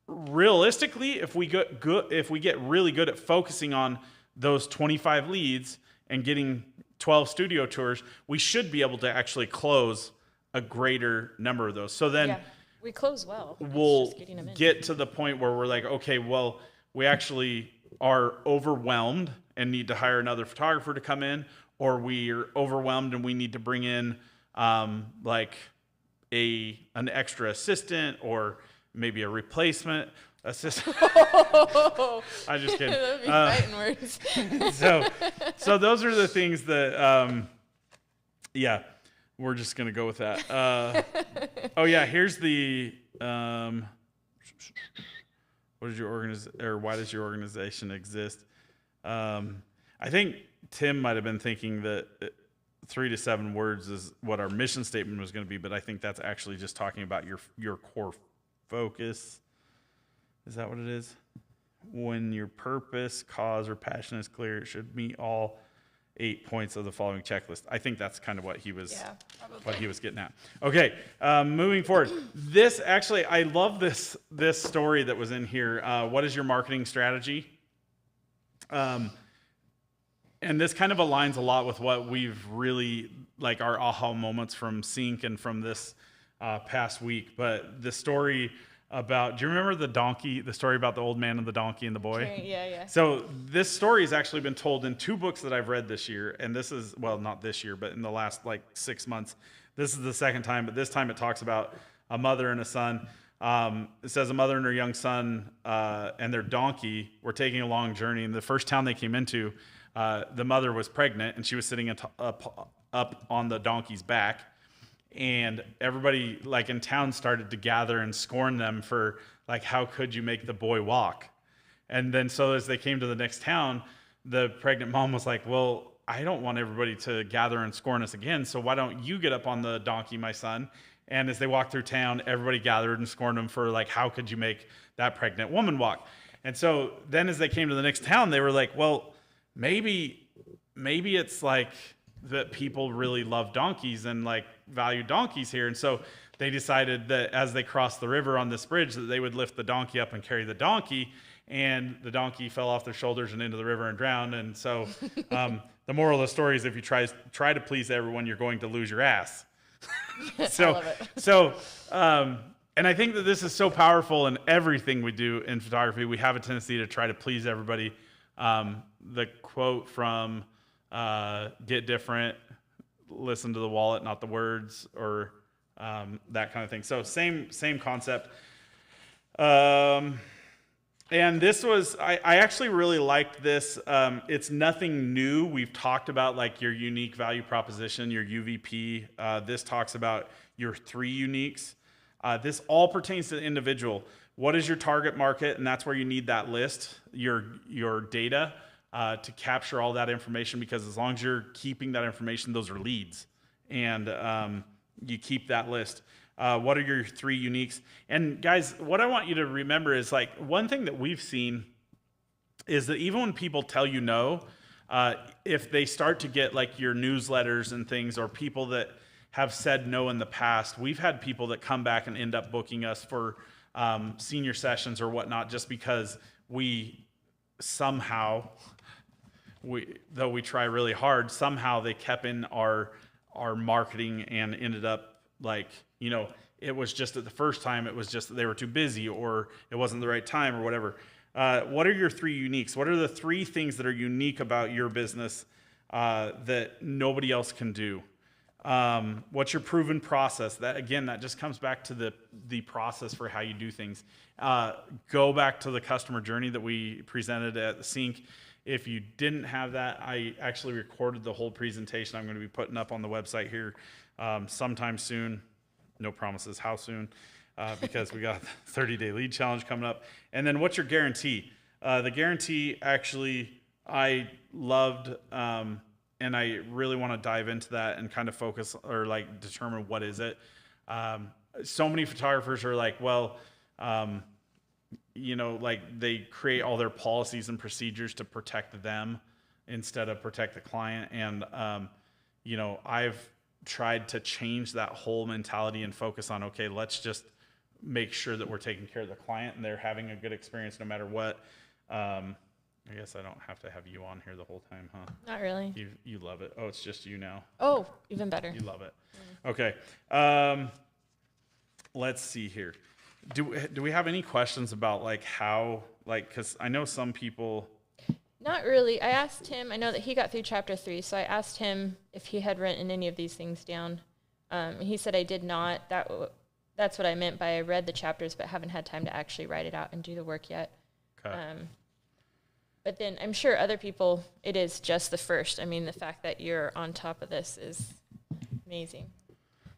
realistically, if we get really good at focusing on those 25 leads and getting 12 studio tours, we should be able to actually close a greater number of those. So then Yeah, we close well. It's we'll just getting them in. get to the point where we're like, okay, well, we actually are overwhelmed and need to hire another photographer to come in, or we're overwhelmed and we need to bring in like an extra assistant or maybe a replacement assistant. I'm just kidding. That would be fighting words. So those are the things that yeah, we're just gonna go with that. Oh yeah, here's the what is your why does your organization exist? I think Tim might have been thinking that 3 to 7 words is what our mission statement was going to be, but I think that's actually just talking about your core focus. Is that what it is? When your purpose, cause, or passion is clear, it should meet all 8 points of the following checklist. I think that's kind of what he was getting at. Okay, moving forward. This actually, I love this story that was in here. What is your marketing strategy? And this kind of aligns a lot with what we've really, like our aha moments from Sync and from this past week. But the story about, do you remember the story about the old man and the donkey and the boy? Okay, yeah. So this story has actually been told in 2 books that I've read this year. And this is, well, not this year, but in the last like 6 months. This is the second time, but this time it talks about a mother and a son. It says a mother and her young son and their donkey were taking a long journey. And the first town they came into, the mother was pregnant and she was sitting up on the donkey's back. And everybody like in town started to gather and scorn them for like, how could you make the boy walk? And then so as they came to the next town, the pregnant mom was like, well, I don't want everybody to gather and scorn us again. So why don't you get up on the donkey, my son? And as they walked through town, everybody gathered and scorned him for like, how could you make that pregnant woman walk? And so then as they came to the next town, they were like, well, maybe it's like that people really love donkeys and like value donkeys here. And so they decided that as they crossed the river on this bridge that they would lift the donkey up and carry the donkey, and the donkey fell off their shoulders and into the river and drowned. And so the moral of the story is if you try to please everyone, you're going to lose your ass. I love it. So and I think that this is so powerful in everything we do in photography. We have a tendency to try to please everybody. The quote from Get Different, listen to the wallet, not the words, or that kind of thing. So same concept. And this was, I actually really liked this. It's nothing new. We've talked about like your unique value proposition, your UVP. This talks about your 3 uniques. This all pertains to the individual. What is your target market? And that's where you need that list, your data, to capture all that information, because as long as you're keeping that information, those are leads. And you keep that list. What are your 3 uniques? And guys, what I want you to remember is like one thing that we've seen is that even when people tell you no, if they start to get like your newsletters and things, or people that have said no in the past, we've had people that come back and end up booking us for senior sessions or whatnot, just because we somehow, though we try really hard, somehow they kept in our marketing and ended up like, you know, it was just at the first time, it was just that they were too busy or it wasn't the right time or whatever. What are your 3 uniques? What are the 3 things that are unique about your business that nobody else can do? What's your proven process? That just comes back to the process for how you do things. Go back to the customer journey that we presented at Sync. If you didn't have that, I actually recorded the whole presentation. I'm going to be putting up on the website here sometime soon. No promises how soon, because we got the 30-day lead challenge coming up. And then what's your guarantee? The guarantee, actually, I loved, and I really want to dive into that and kind of focus or like determine what is it. So many photographers are like, well, you know, like they create all their policies and procedures to protect them instead of protect the client. And, you know, I've tried to change that whole mentality and focus on, okay, let's just make sure that we're taking care of the client and they're having a good experience no matter what, I guess I don't have to have you on here the whole time, huh? Not really. You love it. Oh, it's just you now. Oh, even better. You love it. Okay. Let's see here. Do we have any questions about like how, like, because I know some people. Not really. I asked him, I know that he got through chapter 3, so I asked him if he had written any of these things down. He said I did not. That's what I meant by I read the chapters but haven't had time to actually write it out and do the work yet. Okay. But then I'm sure other people, it is just the first. I mean, the fact that you're on top of this is amazing.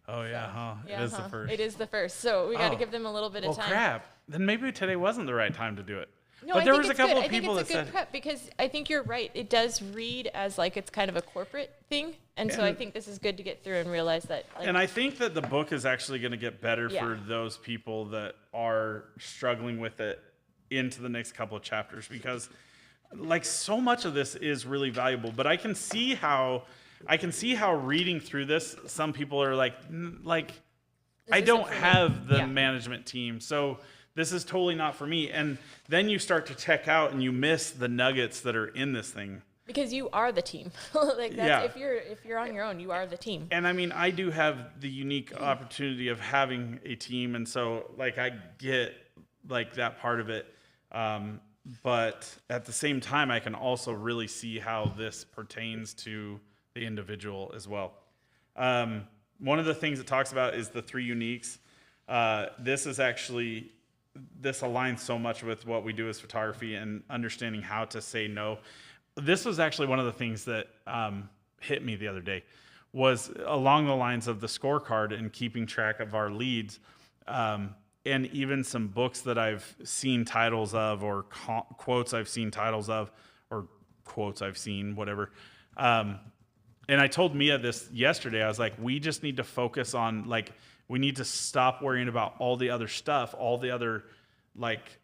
Oh, yeah, huh? Yeah, It is the first. It is the first. So we got to Oh. give them a little bit Well, of time. crap. Then maybe today wasn't the right time to do it. No, but I there think was a it's couple good. of people I that think it's a good said, prep because I think you're right. It does read as like it's kind of a corporate thing. And so I And- think this is good to get through and realize that. Like, and I think that the book is actually going to get better Yeah. for those people that are struggling with it into the next couple of chapters because like so much of this is really valuable, but I can see how reading through this, some people are like I isn't don't for me." have the Yeah. management team, so this is totally not for me. And then you start to check out and you miss the nuggets that are in this thing. because you are the team. Like that's, Yeah. if you're on your own, you are the team. And I mean, I do have the unique opportunity of having a team, and so like I get like that part of it. But at the same time, I can also really see how this pertains to the individual as well. One of the things it talks about is the 3 uniques. This aligns so much with what we do as photography and understanding how to say no. This was actually one of the things that hit me the other day, was along the lines of the scorecard and keeping track of our leads, and even some books that I've seen titles of, or quotes I've seen titles of, or quotes I've seen, whatever. And I told Mia this yesterday. I was like, we just need to focus on, like, we need to stop worrying about all the other stuff, all the other, like,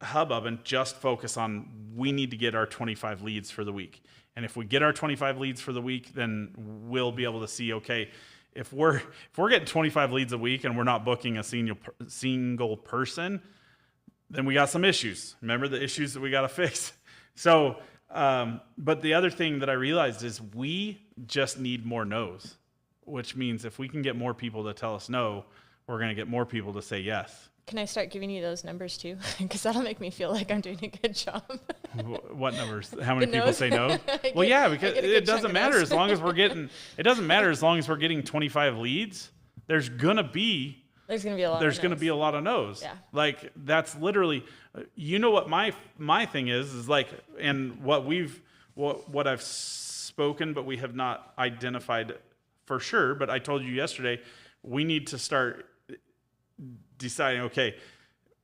hubbub, and just focus on, we need to get our 25 leads for the week. And if we get our 25 leads for the week, then we'll be able to see, okay, if we're getting 25 leads a week and we're not booking a single person, then we got some issues. Remember the issues that we got to fix. So, but the other thing that I realized is we just need more no's, which means if we can get more people to tell us no, we're going to get more people to say yes. Can I start giving you those numbers too? Because that'll make me feel like I'm doing a good job. What numbers? How many The people no's? say no? I Well, get- yeah, I because get a good it chunk doesn't of matter those. as long as we're getting. It doesn't matter as long as we're getting 25 leads. There's gonna be There's going to be a lot there's of going to no's. be a lot of no's. Yeah. Like that's literally, you know what my thing is like, and what I've spoken, but we have not identified for sure. But I told you yesterday, we need to start deciding, okay,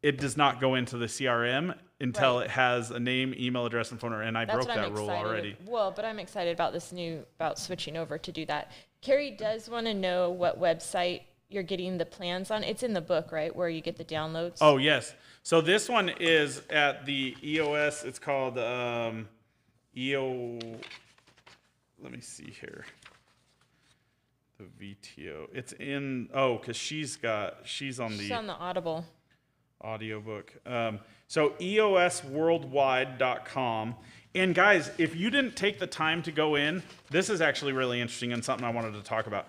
it does not go into the CRM until Right. it has a name, email address, and phone number. And I That's broke what I'm that rule excited already. Well, but I'm excited about about switching over to do that. Carrie does want to know what website you're getting the plans on. It's in the book, right, where you get the downloads? Oh, yes. So this one is at the EOS. It's called EO. Let me see here. The VTO. It's in, because she's on She's the on the Audible. audiobook. So eosworldwide.com. And guys, if you didn't take the time to go in, this is actually really interesting and something I wanted to talk about.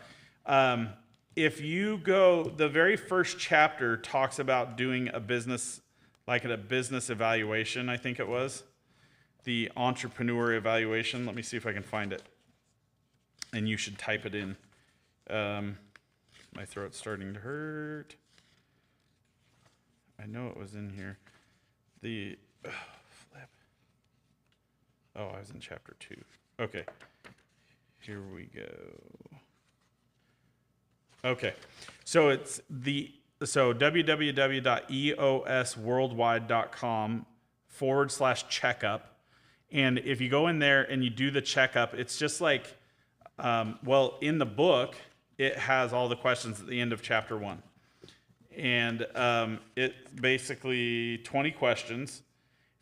If you go, the very first chapter talks about doing a business, like a business evaluation, I think it was. The entrepreneur evaluation. Let me see if I can find it. And you should type it in. My throat's starting to hurt. I know it was in here. Flip. Oh, I was in chapter 2. Okay. Here we go. Okay. So it's www.eosworldwide.com/checkup. And if you go in there and you do the checkup, it's just like, in the book, it has all the questions at the end of chapter 1. And it's basically 20 questions,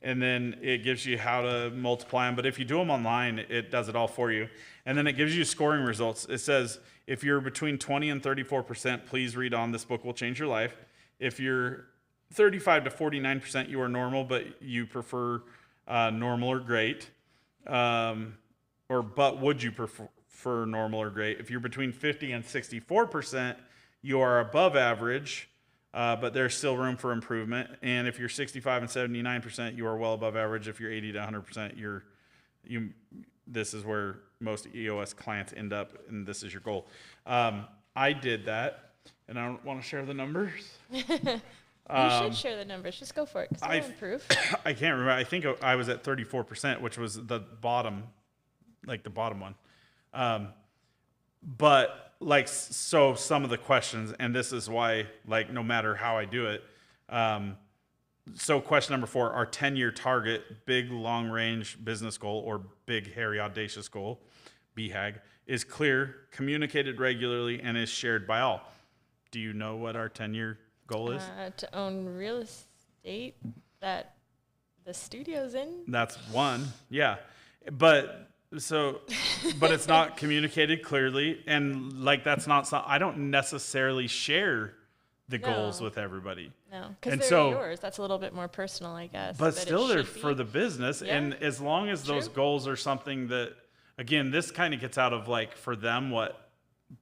and then it gives you how to multiply them. But if you do them online, it does it all for you. And then it gives you scoring results. It says, if you're between 20 and 34%, please read on. This book will change your life. If you're 35 to 49%, you are normal, but you prefer normal or great, but would you prefer normal or great? If you're between 50 and 64%, you are above average, but there's still room for improvement. And if you're 65 and 79%, you are well above average. If you're 80 to 100%, this is where most EOS clients end up, and this is your goal. I did that, and I don't want to share the numbers. You should share the numbers. Just go for it, because I want to improve. I can't remember. I think I was at 34%, which was the bottom, like the bottom one. But like, so some of the questions, and this is why, like, no matter how I do it. So question number 4, our 10-year target, big long-range business goal or big, hairy, audacious goal, BHAG, is clear, communicated regularly, and is shared by all. Do you know what our 10-year goal is? To own real estate that the studio's in. That's one, yeah. But it's not communicated clearly, and like that's not I don't necessarily share the goals with everybody. No, because they're yours. That's a little bit more personal, I guess. But still, they're for the business, and as long as those True. goals are something that, again, this kind of gets out of like for them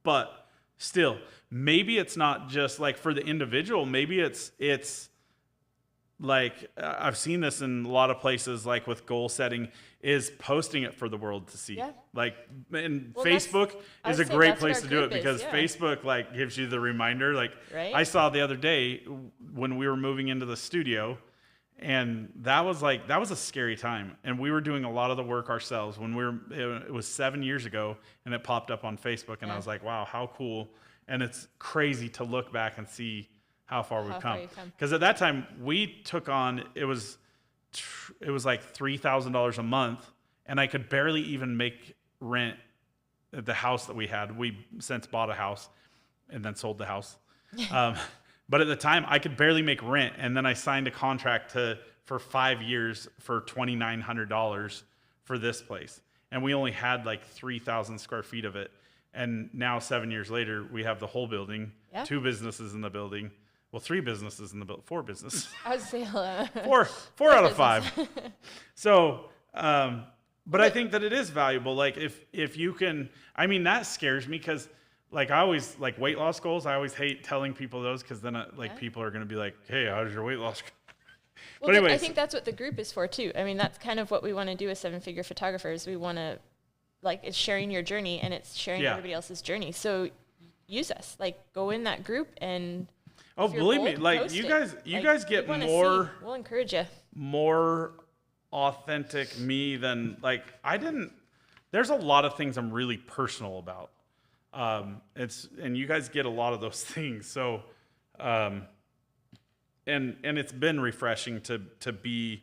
but still, maybe it's not just like for the individual. Maybe it's like I've seen this in a lot of places, like with goal setting, is posting it for the world to see. Yeah. Like, and Well, Facebook I is would a say great that's what place our to do it group is, because yeah. Facebook like gives you the reminder. Like Right. I saw the other day when we were moving into the studio, and that was a scary time. And we were doing a lot of the work ourselves it was 7 years ago, and it popped up on Facebook, and I was like, wow, how cool. And it's crazy to look back and see how far we've come. Because at that time we took on, it was like $3,000 a month, and I could barely even make rent at the house that we had. We since bought a house and then sold the house. But at the time I could barely make rent, and then I signed a contract for 5 years for $2,900 for this place. And we only had like 3,000 square feet of it. And now 7 years later, we have the whole building, 2 businesses in the building. Well, 3 businesses in the building, 4 businesses. I would say four out of 5. So, but I think that it is valuable. Like if you can, I mean, that scares me because like I always like weight loss goals. I always hate telling people those because then people are going to be like, hey, how's your weight loss? Well, but anyways, I think that's what the group is for too. I mean, that's kind of what we want to do as 7-figure photographers. We want to, like, it's sharing your journey and it's sharing everybody else's journey. So use us, like, go in that group and. Oh, believe me, like you guys get more. We'll encourage you. More authentic me than like there's a lot of things I'm really personal about. And you guys get a lot of those things. So, and it's been refreshing to be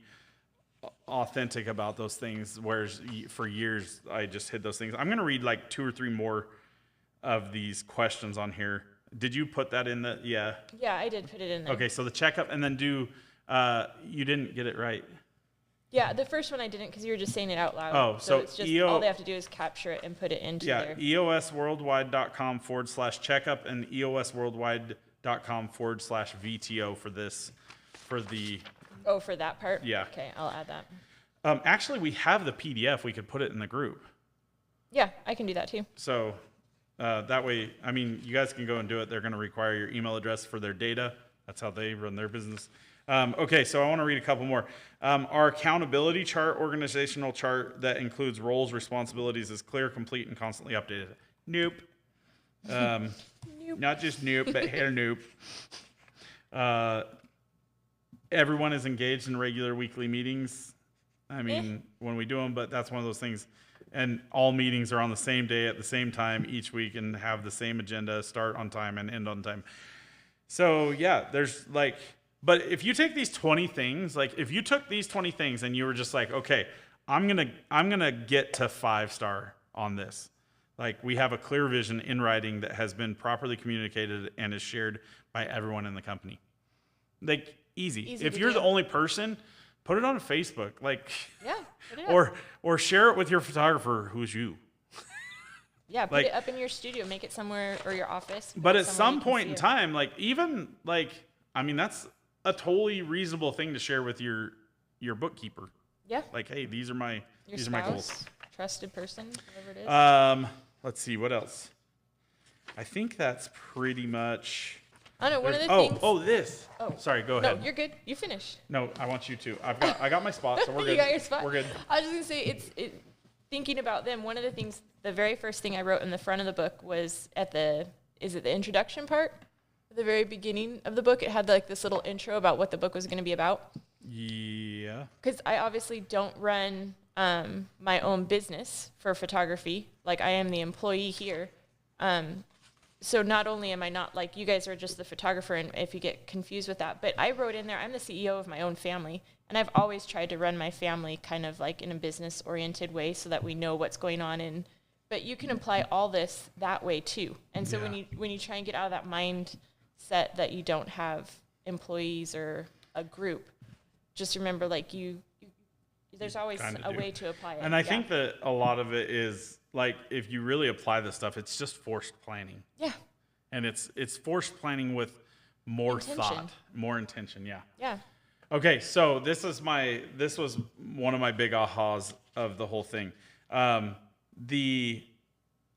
authentic about those things. Whereas for years I just hid those things. I'm going to read like 2 or 3 more of these questions on here. Did you put that in the, yeah, I did put it in there. Okay. So the checkup, and then you didn't get it right. Yeah, the first one I didn't because you were just saying it out loud. Oh, so it's just all they have to do is capture it and put it into their. EOSworldwide.com/checkup and EOSworldwide.com/VTO for the. Oh, for that part? Yeah. Okay, I'll add that. Actually, we have the PDF. We could put it in the group. Yeah, I can do that too. So that way, I mean, you guys can go and do it. They're going to require your email address for their data. That's how they run their business. Okay, so I want to read a couple more. Our accountability chart, organizational chart that includes roles, responsibilities is clear, complete, and constantly updated. Nope. Nope. Not just nope, but hair nope. Everyone is engaged in regular weekly meetings. I mean, when we do them, but that's one of those things. And all meetings are on the same day at the same time each week and have the same agenda, start on time and end on time. So yeah, there's like, but if you take these 20 things, like if you took these 20 things and you were just like, okay, I'm gonna get to 5-star on this. Like we have a clear vision in writing that has been properly communicated and is shared by everyone in the company. Like easy if you're the only person, put it on Facebook, like put it up. or share it with your photographer who's you. Yeah, put it up in your studio, make it somewhere, or your office. But at some point in time, like even like, I mean, that's a totally reasonable thing to share with your bookkeeper. Yeah. Like, hey, these are my Your these spouse, are my goals. trusted person, whoever it is. Let's see what else. I think that's pretty much. I don't know. One of the Oh, things. oh, this. Oh. Sorry, go No, ahead. you're good. You finished. No, I want you to. I got my spot, so we're good. You got your spot. We're good. I was just gonna say thinking about them. One of the things, the very first thing I wrote in the front of the book was at the introduction part, at the very beginning of the book. It had like this little intro about what the book was going to be about. Yeah. Because I obviously don't run my own business for photography. Like I am the employee here. So not only am I not like you guys are just the photographer, and if you get confused with that, but I wrote in there, I'm the CEO of my own family, and I've always tried to run my family kind of like in a business oriented way so that we know what's going on. But you can apply all this that way too. And so when you try and get out of that mindset that you don't have employees or a group, just remember like there's always a way to apply it. And I think that a lot of it is like if you really apply this stuff, it's just forced planning. Yeah. And it's forced planning with more thought, more intention. Yeah. Yeah. Okay, so this was one of my big ahas of the whole thing. And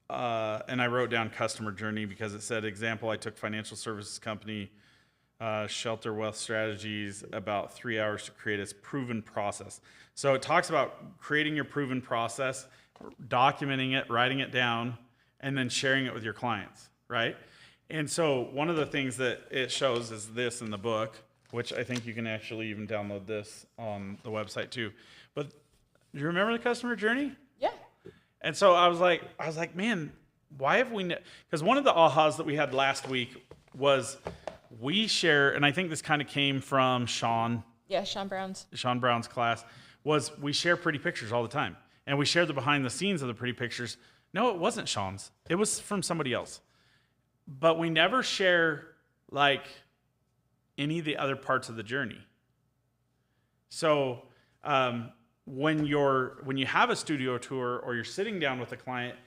I wrote down customer journey because it said, example, I took financial services company, Shelter Wealth Strategies, about 3 hours to create its proven process. So it talks about creating your proven process, documenting it, writing it down, and then sharing it with your clients, right? And so one of the things that it shows is this in the book, which I think you can actually even download this on the website too. But do you remember the customer journey? Yeah. And so I was like, man, why have we? Because one of the ahas that we had last week was we share, and I think this kind of came from Sean. Yeah, Sean Brown's class, was we share pretty pictures all the time. And we share the behind the scenes of the pretty pictures. No, it wasn't Sean's. It was from somebody else. But we never share like any of the other parts of the journey. So when you have a studio tour or you're sitting down with a client,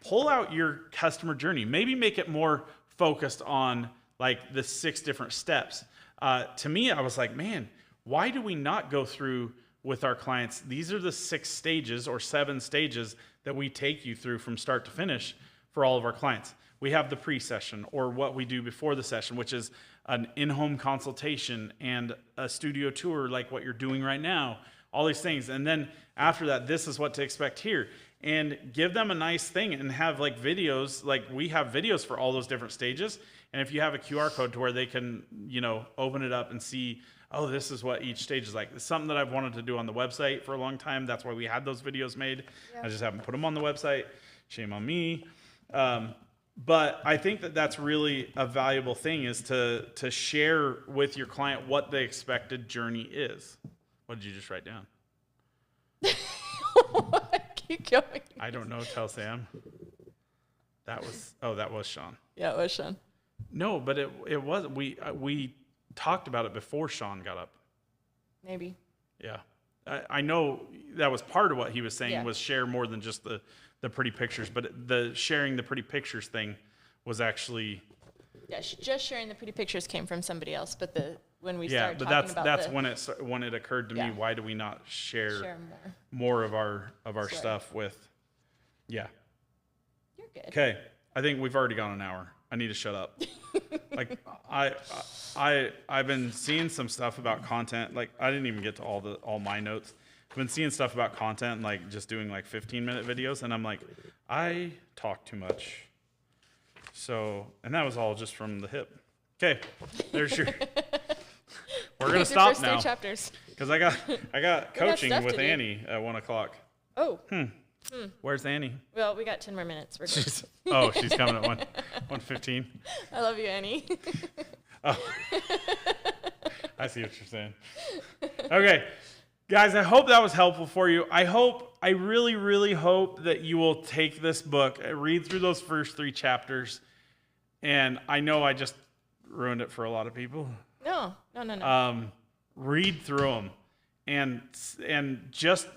pull out your customer journey. Maybe make it more focused on like the 6 different steps. To me, I was like, man, why do we not go through with our clients? These are the 6 stages or 7 stages that we take you through from start to finish for all of our clients. We have the pre-session, or what we do before the session, which is an in-home consultation and a studio tour like what you're doing right now, all these things. And then after that, this is what to expect here. And give them a nice thing and have like videos, like we have videos for all those different stages. And if you have a QR code to where they can, open it up and see, oh, this is what each stage is like. It's something that I've wanted to do on the website for a long time. That's why we had those videos made. Yeah. I just haven't put them on the website. Shame on me. But I think that that's really a valuable thing, is to share with your client what the expected journey is. What did you just write down? Keep going. I don't know. Tell Sam. That was Sean. Yeah, it was Sean. No, but it wasn't. We talked about it before Sean got up. Maybe. Yeah. I know that was part of what he was saying, was share more than just the pretty pictures, but the sharing the pretty pictures thing was actually. Yeah, just sharing the pretty pictures came from somebody else, but when we started but talking that's when it occurred to me, why do we not share more of our stuff with? Yeah. You're good. Okay, I think we've already gone an hour. I need to shut up. Like I've been seeing some stuff about content. Like I didn't even get to all my notes. I've been seeing stuff about content, like just doing like 15-minute videos, and I'm like, I talk too much. So, and that was all just from the hip. Okay, there's your. We're gonna stop first now. 3 chapters. Because I got coaching with Annie at 1:00. Oh. Where's Annie? Well, we got 10 more minutes. We're good. She's coming at 1:15. I love you, Annie. Oh. I see what you're saying. Okay. Guys, I hope that was helpful for you. I really, really hope that you will take this book, read through those first 3 chapters. And I know I just ruined it for a lot of people. No. Read through them and just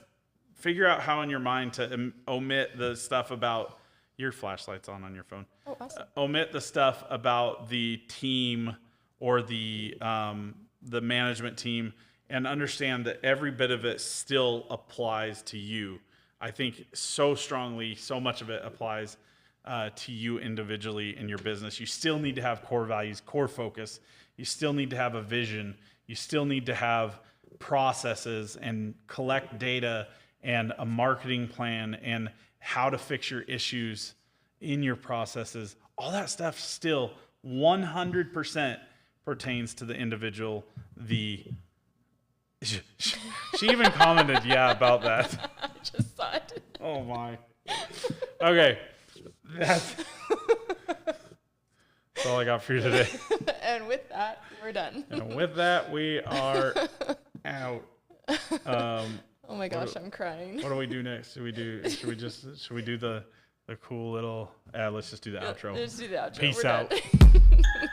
figure out how in your mind to omit the stuff about your flashlight's on your phone. Oh, awesome. Omit the stuff about the team or the management team, and understand that every bit of it still applies to you. I think so strongly, so much of it applies to you individually in your business. You still need to have core values, core focus. You still need to have a vision. You still need to have processes and collect data and a marketing plan and how to fix your issues in your processes. All that stuff still 100% pertains to the individual. She even commented, yeah, about that. I just saw it. Oh my. Okay. That's all I got for you today. And with that, we're done. And with that, we are out. Oh my gosh, I'm crying. What do we do next? Should we do the cool little let's just do the outro. Let's do the outro. Peace We're out. done.